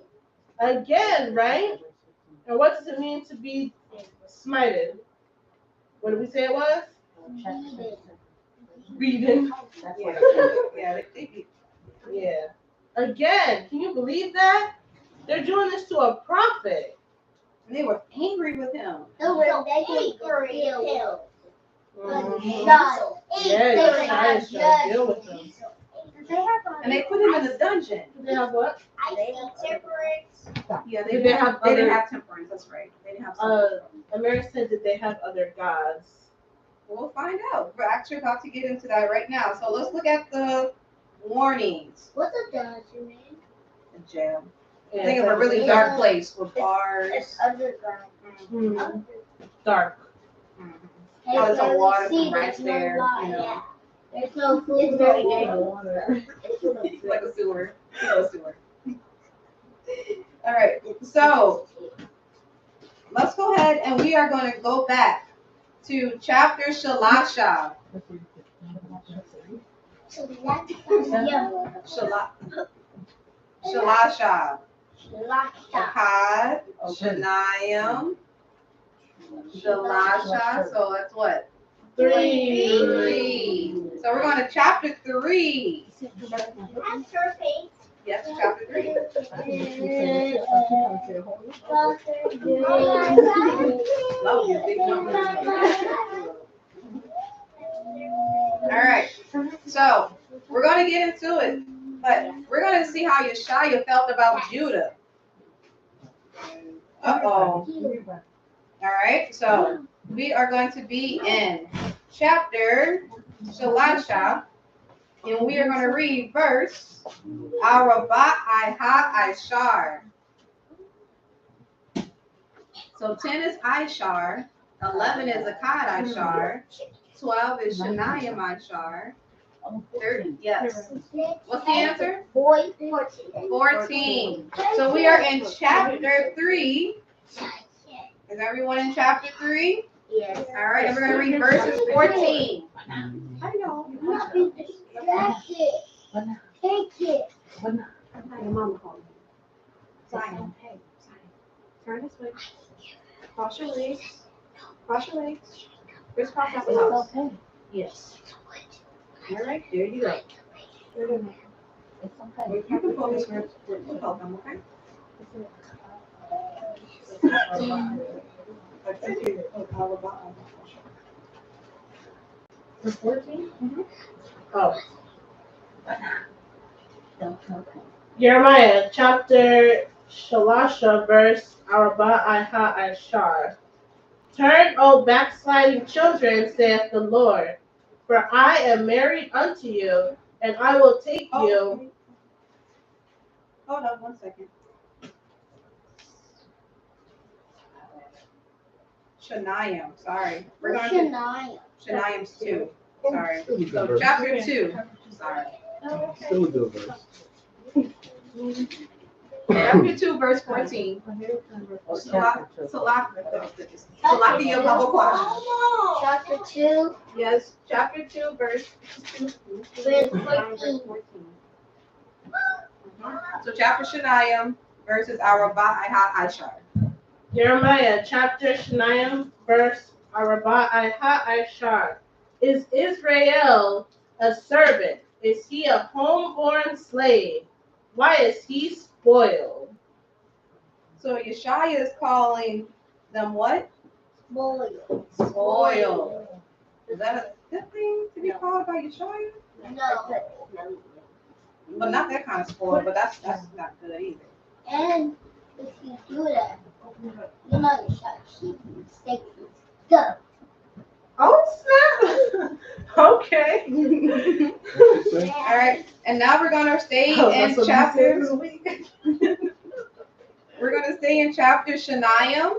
Again, right? And what does it mean to be smited? What did we say it was? Beaten. Yeah. Again, can you believe that? They're doing this to a prophet. And they were angry with him. Yeah, he's trying to deal with them. And they put him in the dungeon. Did they have what? Yeah, Did they have they didn't other- have temperance. That's right. They didn't have. Amir said, did they have other gods? We'll find out. We're actually about to get into that right now. So let's look at the warnings. What's a dungeon name? The jail. Yeah, Think of a really dark place with bars. It's underground. Mhm. Dark. Oh, there's a water from right There's no there, light, you know. yeah. There's no food. It's very dangerous. It's like a sewer. A sewer. All right. So let's go ahead and we are going to go back to chapter Shalasha. Shalasha. Akkad, Shanayim, Shalasha. So that's what? 3. So we're going to chapter 3. Yes, chapter 3. Love you, big numbers. All right. So we're going to get into it. But we're going to see how Yeshaya felt about Judah. Uh-oh. All right. So we are going to be in chapter Shalasha. And we are going to read verse Arabah Iha Ishar. So 10 is Ishar, 11 is Akkad Ishar, 12 is Shanayim Ishar, 30, yes. What's the answer? 14. So we are in chapter 3. Is everyone in chapter 3? Yes. All right, and we're going to read verses 14. I know. Take it. Your mama called me. Zion. Hey, turn this way. Cross your legs. Cross your legs. Crisscross at the house. okay. Yes. All right, there you go. It's okay. You can focus for we'll help them, okay? I think you put all about them. For 14? Oh, Okay. Jeremiah chapter Shalasha verse Arba Iha Ashar. Turn, O backsliding children, saith the Lord, for I am married unto you, and I will take you. Hold on 1 second. Shaniam, sorry. We're going to Shania. Shaniam's 2. Sorry. So chapter 2. Sorry. Still a good verse. Chapter 2, verse 14. Salakia Baba. Chapter 2, Yes, chapter 2, verse. verse 14. So chapter Shaniam versus Araba Ishar. Jeremiah chapter Shanaim verse Arba Iha Ashar. Is Israel a servant? Is he a homeborn slave? Why is he spoiled? So Yeshaya is calling them what? Boil. Spoiled. Is that a good thing to be called by Yeshaya? No. But not that kind of spoiled, but that's not good either. And if you do that, you're not going to keep mistakes. Go. Oh snap! Okay. All right, and now we're gonna stay Oh, in that's what you said chapter. this week. We're gonna stay in chapter Shaniam,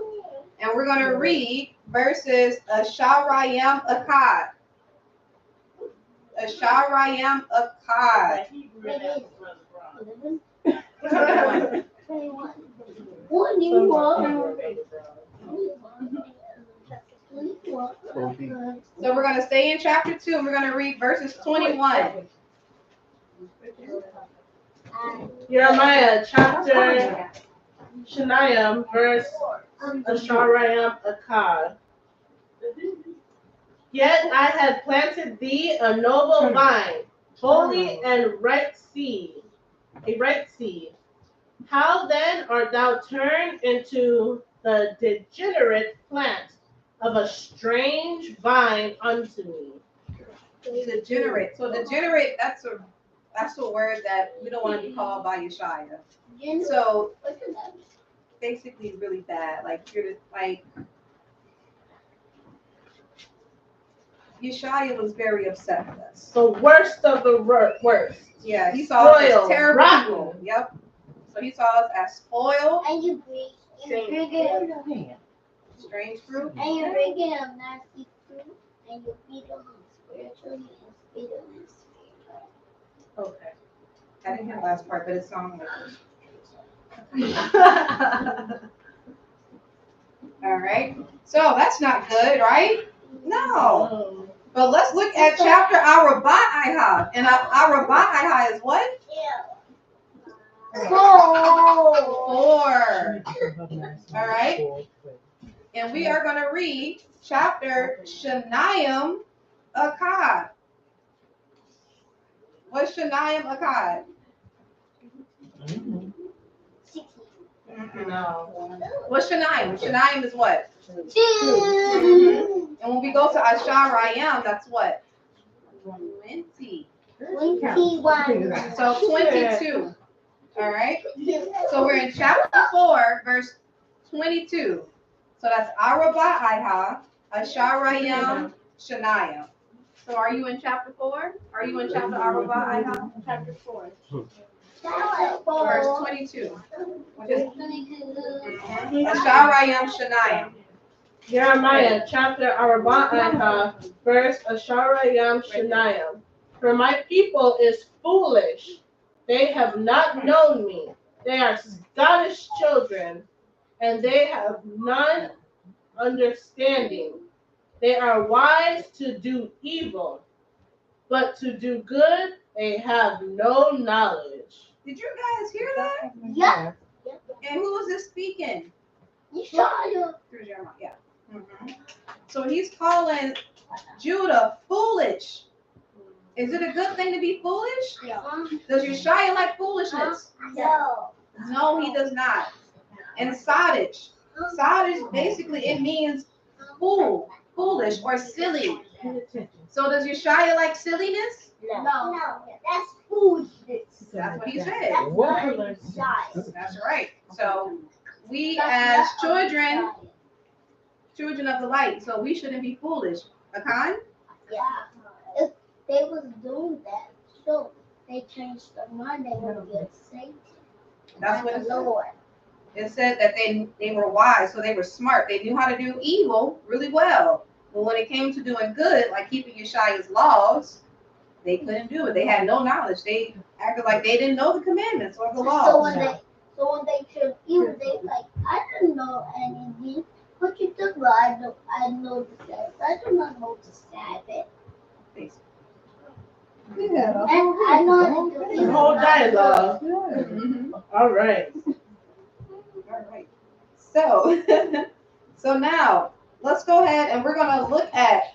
and we're gonna read verses Asharayam Akkad. Asharayam Akkad. 21. 21. So we're gonna stay in chapter 2, and we're gonna read verses 21. Jeremiah chapter Shanaim verse Asharayam Akkad. Yet I had planted thee a noble vine, holy and ripe seed, a ripe seed. How then art thou turned into the degenerate plant of a strange vine unto me? Degenerate. So degenerate, that's a word that we don't want to be called by Yeshaya. So basically really bad. Like you're just like Yeshaya was very upset with us. The worst of the worst. Yeah, he saw us Spoiled, as terrible rotten. people. Yep. So he saw us as spoiled, And you bring it, strange fruit. and you bring it a nasty fruit, and you feed them spiritually and feed them spiritually. Okay. I didn't hear the last part, but it sounded like all right. So that's not good, right? No. But let's look at chapter Araba Iha. And Araba Iha is what? Oh. 4. All right. And we are going to read chapter Shaniam Akkad. What's Shaniam Akkad? No. What's Shaniam? Shaniam is what? 2. And when we go to Asharayam, that's what? 20. 21. So 22. All right. So we're in chapter 4, verse 22. So that's Araba Iha, Asharayam, Shaniam. So are you in chapter 4? Are you in chapter Araba Iha? Chapter 4. Verse 22. Which is Asharayam, Shaniam. Jeremiah chapter Arba Iha verse Asharayam Shaniam. For my people is foolish. They have not known me. They are Scottish children, and they have none understanding. They are wise to do evil, but to do good They have no knowledge. Did you guys hear that? Yeah. And who was this speaking? Yeshaya. Through Jeremiah. Yeah. So he's calling Judah foolish. Is it a good thing to be foolish? Does Yeshaya like foolishness? No. No, he does not. And Sadish. Sadish, basically, it means fool, foolish, or silly. So does Yeshaya like silliness? No. That's foolishness. That's what he said. That's not Yeshaya. That's right. So we as children of the light, so we shouldn't be foolish. Akan? Yeah. If they was doing that, so they changed their mind, they would get Satan. That's what the it said. Lord. It said that they were wise, so they were smart. They knew how to do evil really well. But when it came to doing good, like keeping Yeshaya's laws, they couldn't do it. They had no knowledge. They acted like they didn't know the commandments or the laws. So when they chose evil, they like, I don't know anything. What you do? I know the Sabbath. I do not know the Sabbath. Yeah. And I know how to do The it. whole dialogue. Mhm. All right. All right. So, so now let's go ahead and we're going to look at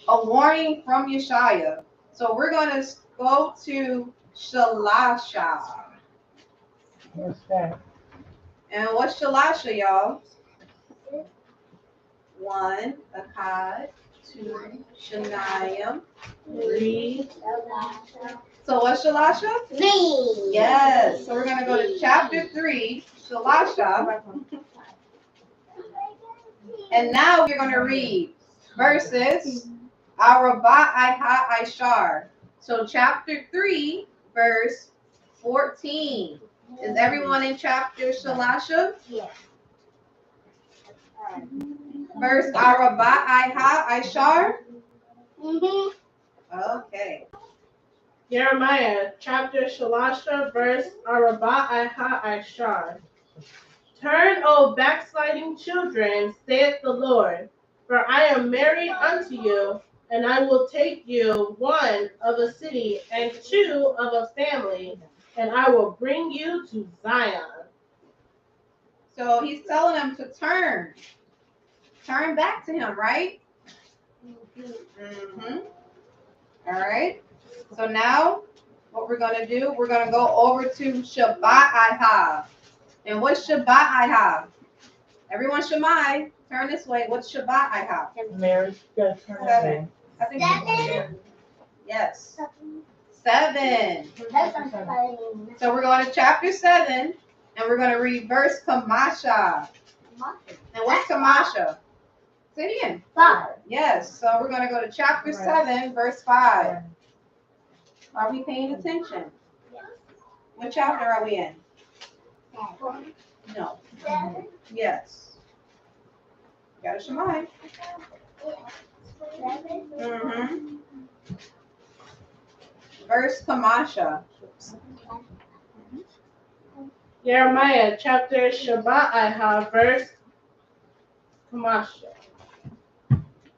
a warning from Yeshaya. So we're going to go to Shalasha. What's that? And what's Shalasha, y'all? 1, Akkad, 2, Shanayim. 3. So what's Shalasha? Me. Yes. So we're going to go to chapter 3, Shalasha. And now we're going to read verses Arabah Iha Ishar. So chapter 3, verse 14. Is everyone in chapter Shalasha? Yes. Verse Arabah Iha Ishar? Mhm. Okay. Jeremiah, chapter Shalasha, verse Arabah Iha Ishar. Turn, O backsliding children, saith the Lord, for I am married unto you, and I will take you, 1 of a city, and 2 of a family, and I will bring you to Zion. So he's telling them to turn. Turn back to him, right? Mm-hmm. All right. So now what we're going to do, we're going to go over to Shabbat Iha. And what's Shabbat Iha? Everyone Shemai, turn this way. What's Shabbat Iha? Mary's good turn 7. I think yes. 7. So we're going to chapter 7, and we're going to read verse Kamasha. And what's Kamasha? Say it again. 5. Yes. So we're going to go to chapter 7, verse 5. Are we paying attention? What chapter are we in? No. 7. Yes. Got it, Shemai. 7. Mm-hmm. Verse Kamasha. Jeremiah, chapter Shabbat Iha, verse Kamasha.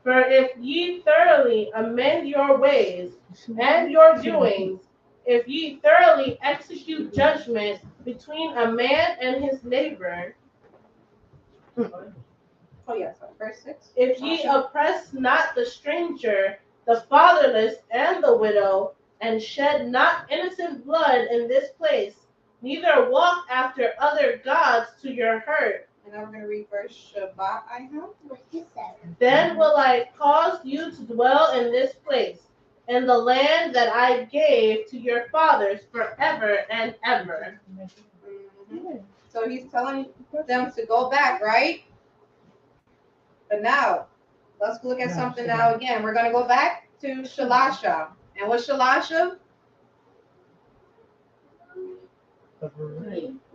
For if ye thoroughly amend your ways and your doings, if ye thoroughly execute judgment between a man and his neighbor, Oh, yes. Verse 6. if ye oppress not the stranger, the fatherless, and the widow, and shed not innocent blood in this place, neither walk after other gods to your hurt, And now we're going to read verse Shabbat Iha. then will I cause you to dwell in this place, in the land that I gave to your fathers forever and ever. Mm-hmm. So he's telling them to go back, right? But now, let's look at something now again. We're going to go back to Shalasha. And what's Shalasha?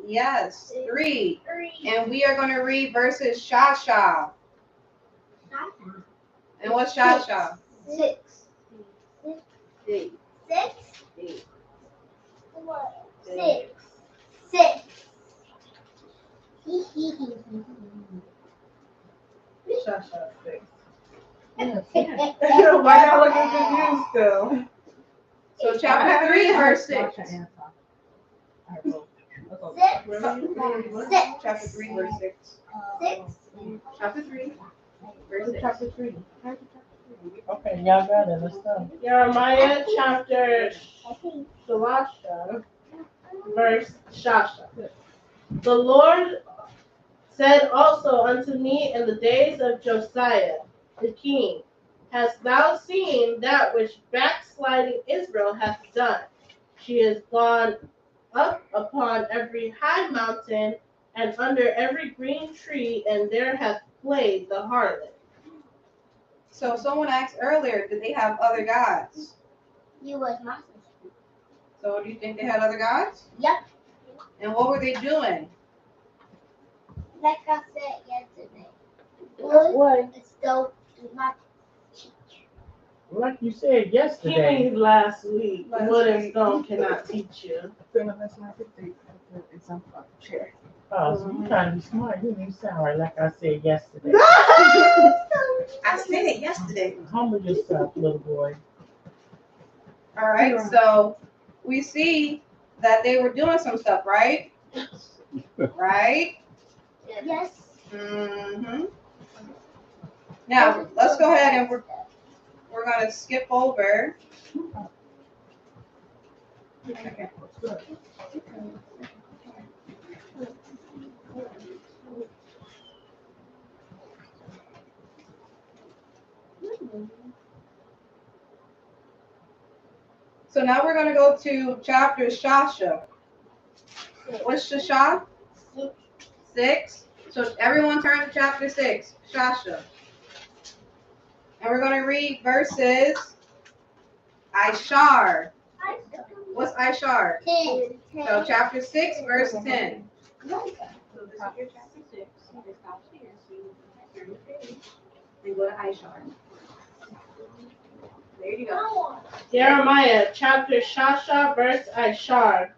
Yes, 3. And we are going to read verses Shasha. And what's Shasha? 6. 6. 6. 6. 6. Shasha 6. Yes. Why y'all looking confused still? So So chapter 3, verse 6. Six. Chapter 3, verse 6. 6. Chapter 3, verse 6. Chapter 3. Okay, y'all got it. Let's go. Jeremiah chapter Shalasha, verse Shasha. The Lord said also unto me in the days of Josiah the king, hast thou seen that which backsliding Israel hath done? She is gone up upon every high mountain and under every green tree, and there hath played the harlot. So someone asked earlier, did they have other gods? You was my sister. So do you think they had other gods? Yep. And what were they doing? Like I said yesterday. Wood is still do not teach. Like you said He yesterday. means last week. Last Wood and week. stone cannot teach you. Oh, so you trying to be smart. You sound right like I said yesterday. I said it yesterday. Humble yourself, little boy. All right, so we see that they were doing some stuff, right? Right? Yes. Mm-hmm. Now, let's go ahead and we're going to skip over. Okay. So now we're going to go to chapter Shasha. What's Shasha? 6. So everyone turn to chapter 6, Shasha. And we're going to read verses Ishar. What's Ishar? 10. So chapter 6, verse 10. So this is your chapter 6. It stops here. So you turn the page and go to Ishar. There you go. Jeremiah chapter Shasha, verse Ishar.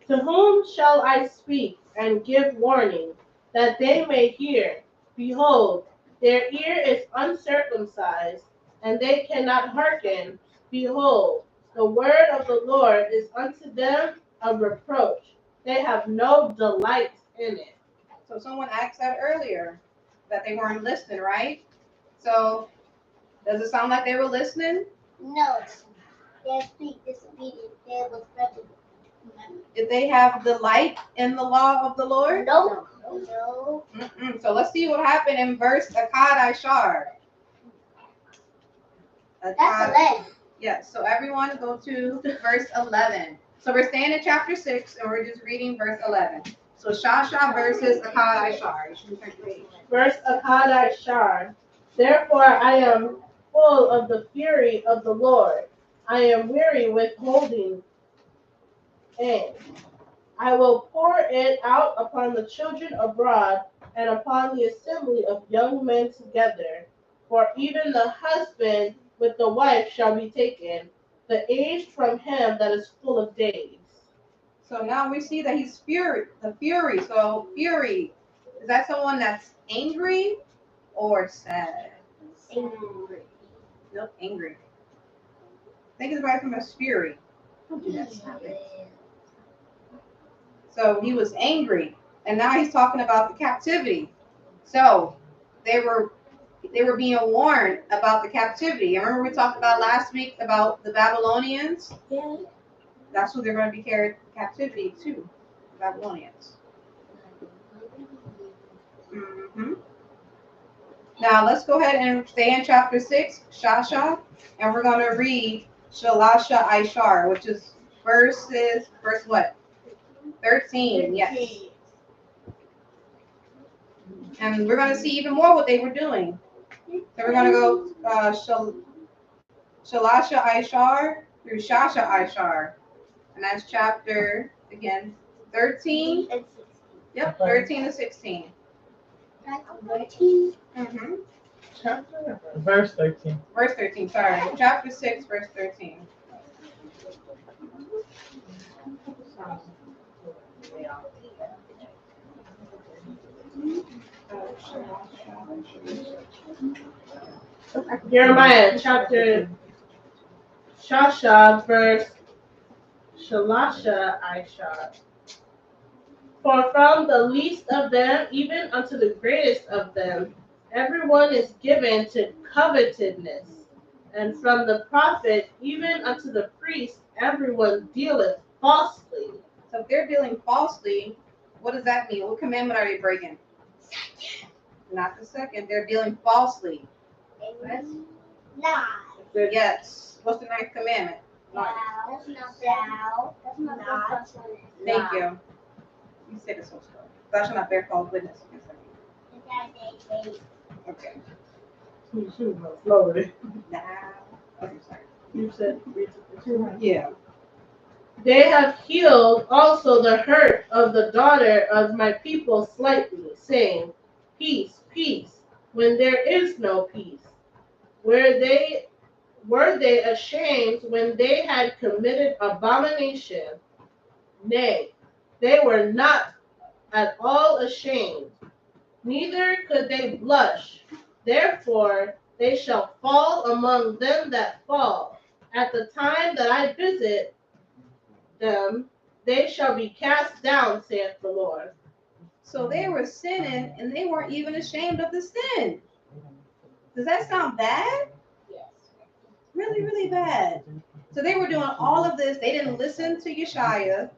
To whom shall I speak and give warning, that they may hear? Behold, their ear is uncircumcised, and they cannot hearken. Behold, the word of the Lord is unto them a reproach. They have no delight in it. So someone asked that earlier, that they weren't listening, right? So does it sound like they were listening? No. They speak disobedient. They was rebel. Did they have delight in the law of the Lord? No. No. Mm-mm. So let's see what happened in verse Akkad Ishar. That's 11. Yes, so everyone go to verse 11. So we're staying in chapter 6 and we're just reading verse 11. So Shasha versus Akkad Ishar. You should turn to page. Verse Akkad Ishar. Therefore I am full of the fury of the Lord. I am weary with holding in. I will pour it out upon the children abroad and upon the assembly of young men together. For even the husband with the wife shall be taken, the age from him that is full of days. So now we see that he's fury, the fury. So fury, is that someone that's angry or sad? Angry. Nope, angry. Think about it from his fury. Don't do that. Stop it. So he was angry, and now he's talking about the captivity. So they were being warned about the captivity. Remember we talked about last week about the Babylonians? Yeah. That's who they're going to be carried captivity to, the Babylonians. Mm-hmm. Now let's go ahead and stay in chapter 6, Shasha, and we're going to read Shalasha Ishar, which is verse what? 13, yes. And we're going to see even more what they were doing. So we're going to go Shalasha Ishar through Shasha Ishar. And that's chapter, again, 13. And 16. Yep, 13 to 16. That's 13. Mm-hmm. Verse 13. Verse 13, sorry. Chapter 6, verse 13. Jeremiah chapter Shasha, verse Shalasha Ishar. For from the least of them, even unto the greatest of them, everyone is given to covetousness. And from the prophet, even unto the priest, everyone dealeth falsely. So if they're dealing falsely, what does that mean? What commandment are they breaking? Not the second. They're dealing falsely. Nah. Yes. What's the ninth commandment? That's not the Thank you. You said it so slow. Thou shalt not bear false witness against them. Okay. Slowly. Nah. Okay, sorry. You said read it. Yeah. They have healed also the hurt of the daughter of my people slightly, saying, Peace, peace, when there is no peace. Were they ashamed when they had committed abomination? Nay, they were not at all ashamed, neither could they blush. Therefore they shall fall among them that fall. At the time that I visit them, they shall be cast down, saith the Lord. So they were sinning and they weren't even ashamed of the sin. Does that sound bad? Yes. Really, really bad. So they were doing all of this. They didn't listen to Yeshua.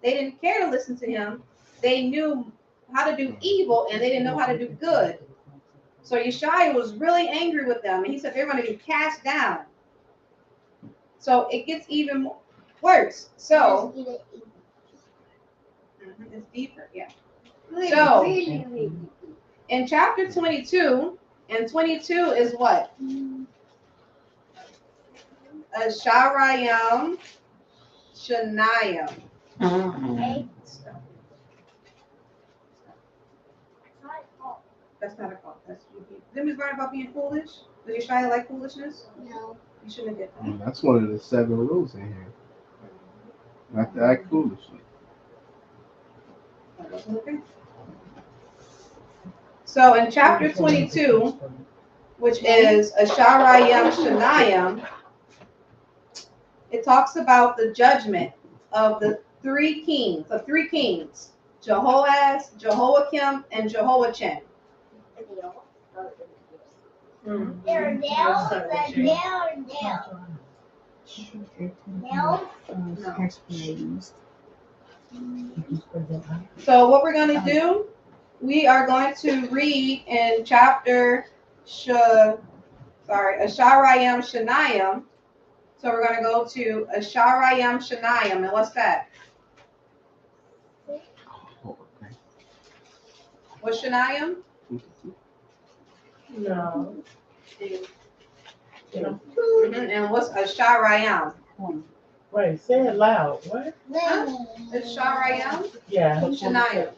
They didn't care to listen to him. They knew how to do evil and they didn't know how to do good. So Yeshua was really angry with them and he said they're going to be cast down. So it gets even worse. So it's deeper, yeah. So in chapter 22, and 22 is what? Asharayam Shanayam. That's not a call. That's didn't we write about being foolish? Does Yeshua like foolishness? No. You shouldn't have did that. That's one of the 7 rules in here. Not to act foolishly. That wasn't okay. So in chapter 22, which is Asharayam Shanayam, it talks about the judgment of the 3 kings, Jehoaz, Jehoiakim, and Jehoiachin. They're nails. So what we're going to do, we are going to read in chapter Asharayam Shanayam. So we're going to go to Asharayam Shanayam. And what's that? What's Shanayam? No. And what's Asharayam? Wait, say it loud. What? Asharayam Yeah. Shanayam.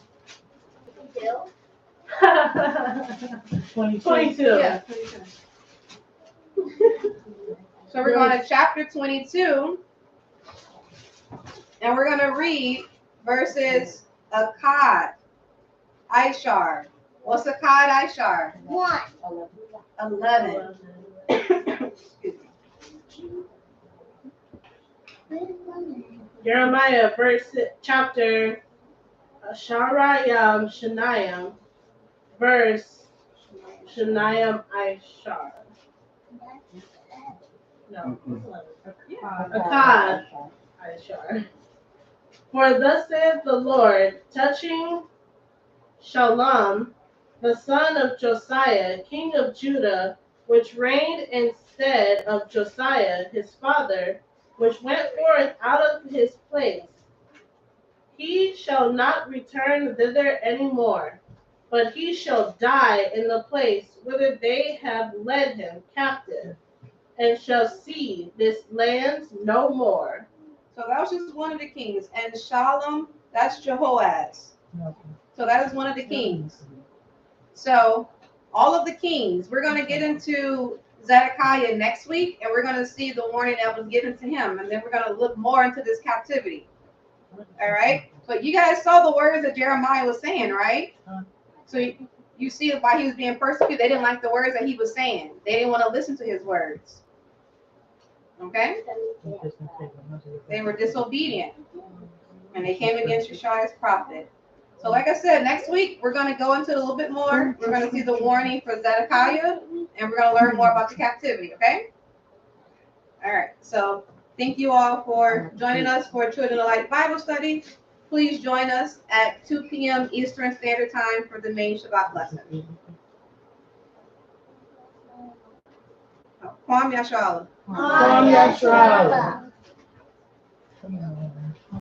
22. 22. Yeah. So we're going to chapter 22, and we're going to read verses Akkad, Ishar. What's Akkad, Ishar? 1. 11. Excuse me. Jeremiah chapter Asharayam Shanayam, verse Shanayam Ishar. No. Akkad Ishar. For thus saith the Lord, touching Shallum, the son of Josiah, king of Judah, which reigned instead of Josiah his father, which went forth out of his place. He shall not return thither any more, but he shall die in the place whither they have led him captive, and shall see this land no more. So that was just one of the kings. And Shalom, that's Jehoaz. So that is one of the kings. So all of the kings, we're going to get into Zedekiah next week, and we're going to see the warning that was given to him. And then we're going to look more into this captivity. All right? But you guys saw the words that Jeremiah was saying, right? So you see why he was being persecuted. They didn't like the words that he was saying. They didn't want to listen to his words. Okay? They were disobedient. And they came against Yeshua's prophet. So like I said, next week we're going to go into it a little bit more. We're going to see the warning for Zedekiah, and we're going to learn more about the captivity, okay? All right. So thank you all for joining us for Children of Light Bible Study. Please join us at 2 p.m. Eastern Standard Time for the main Shabbat lesson. Kwam Yashala. Kwam Yashala. Come on.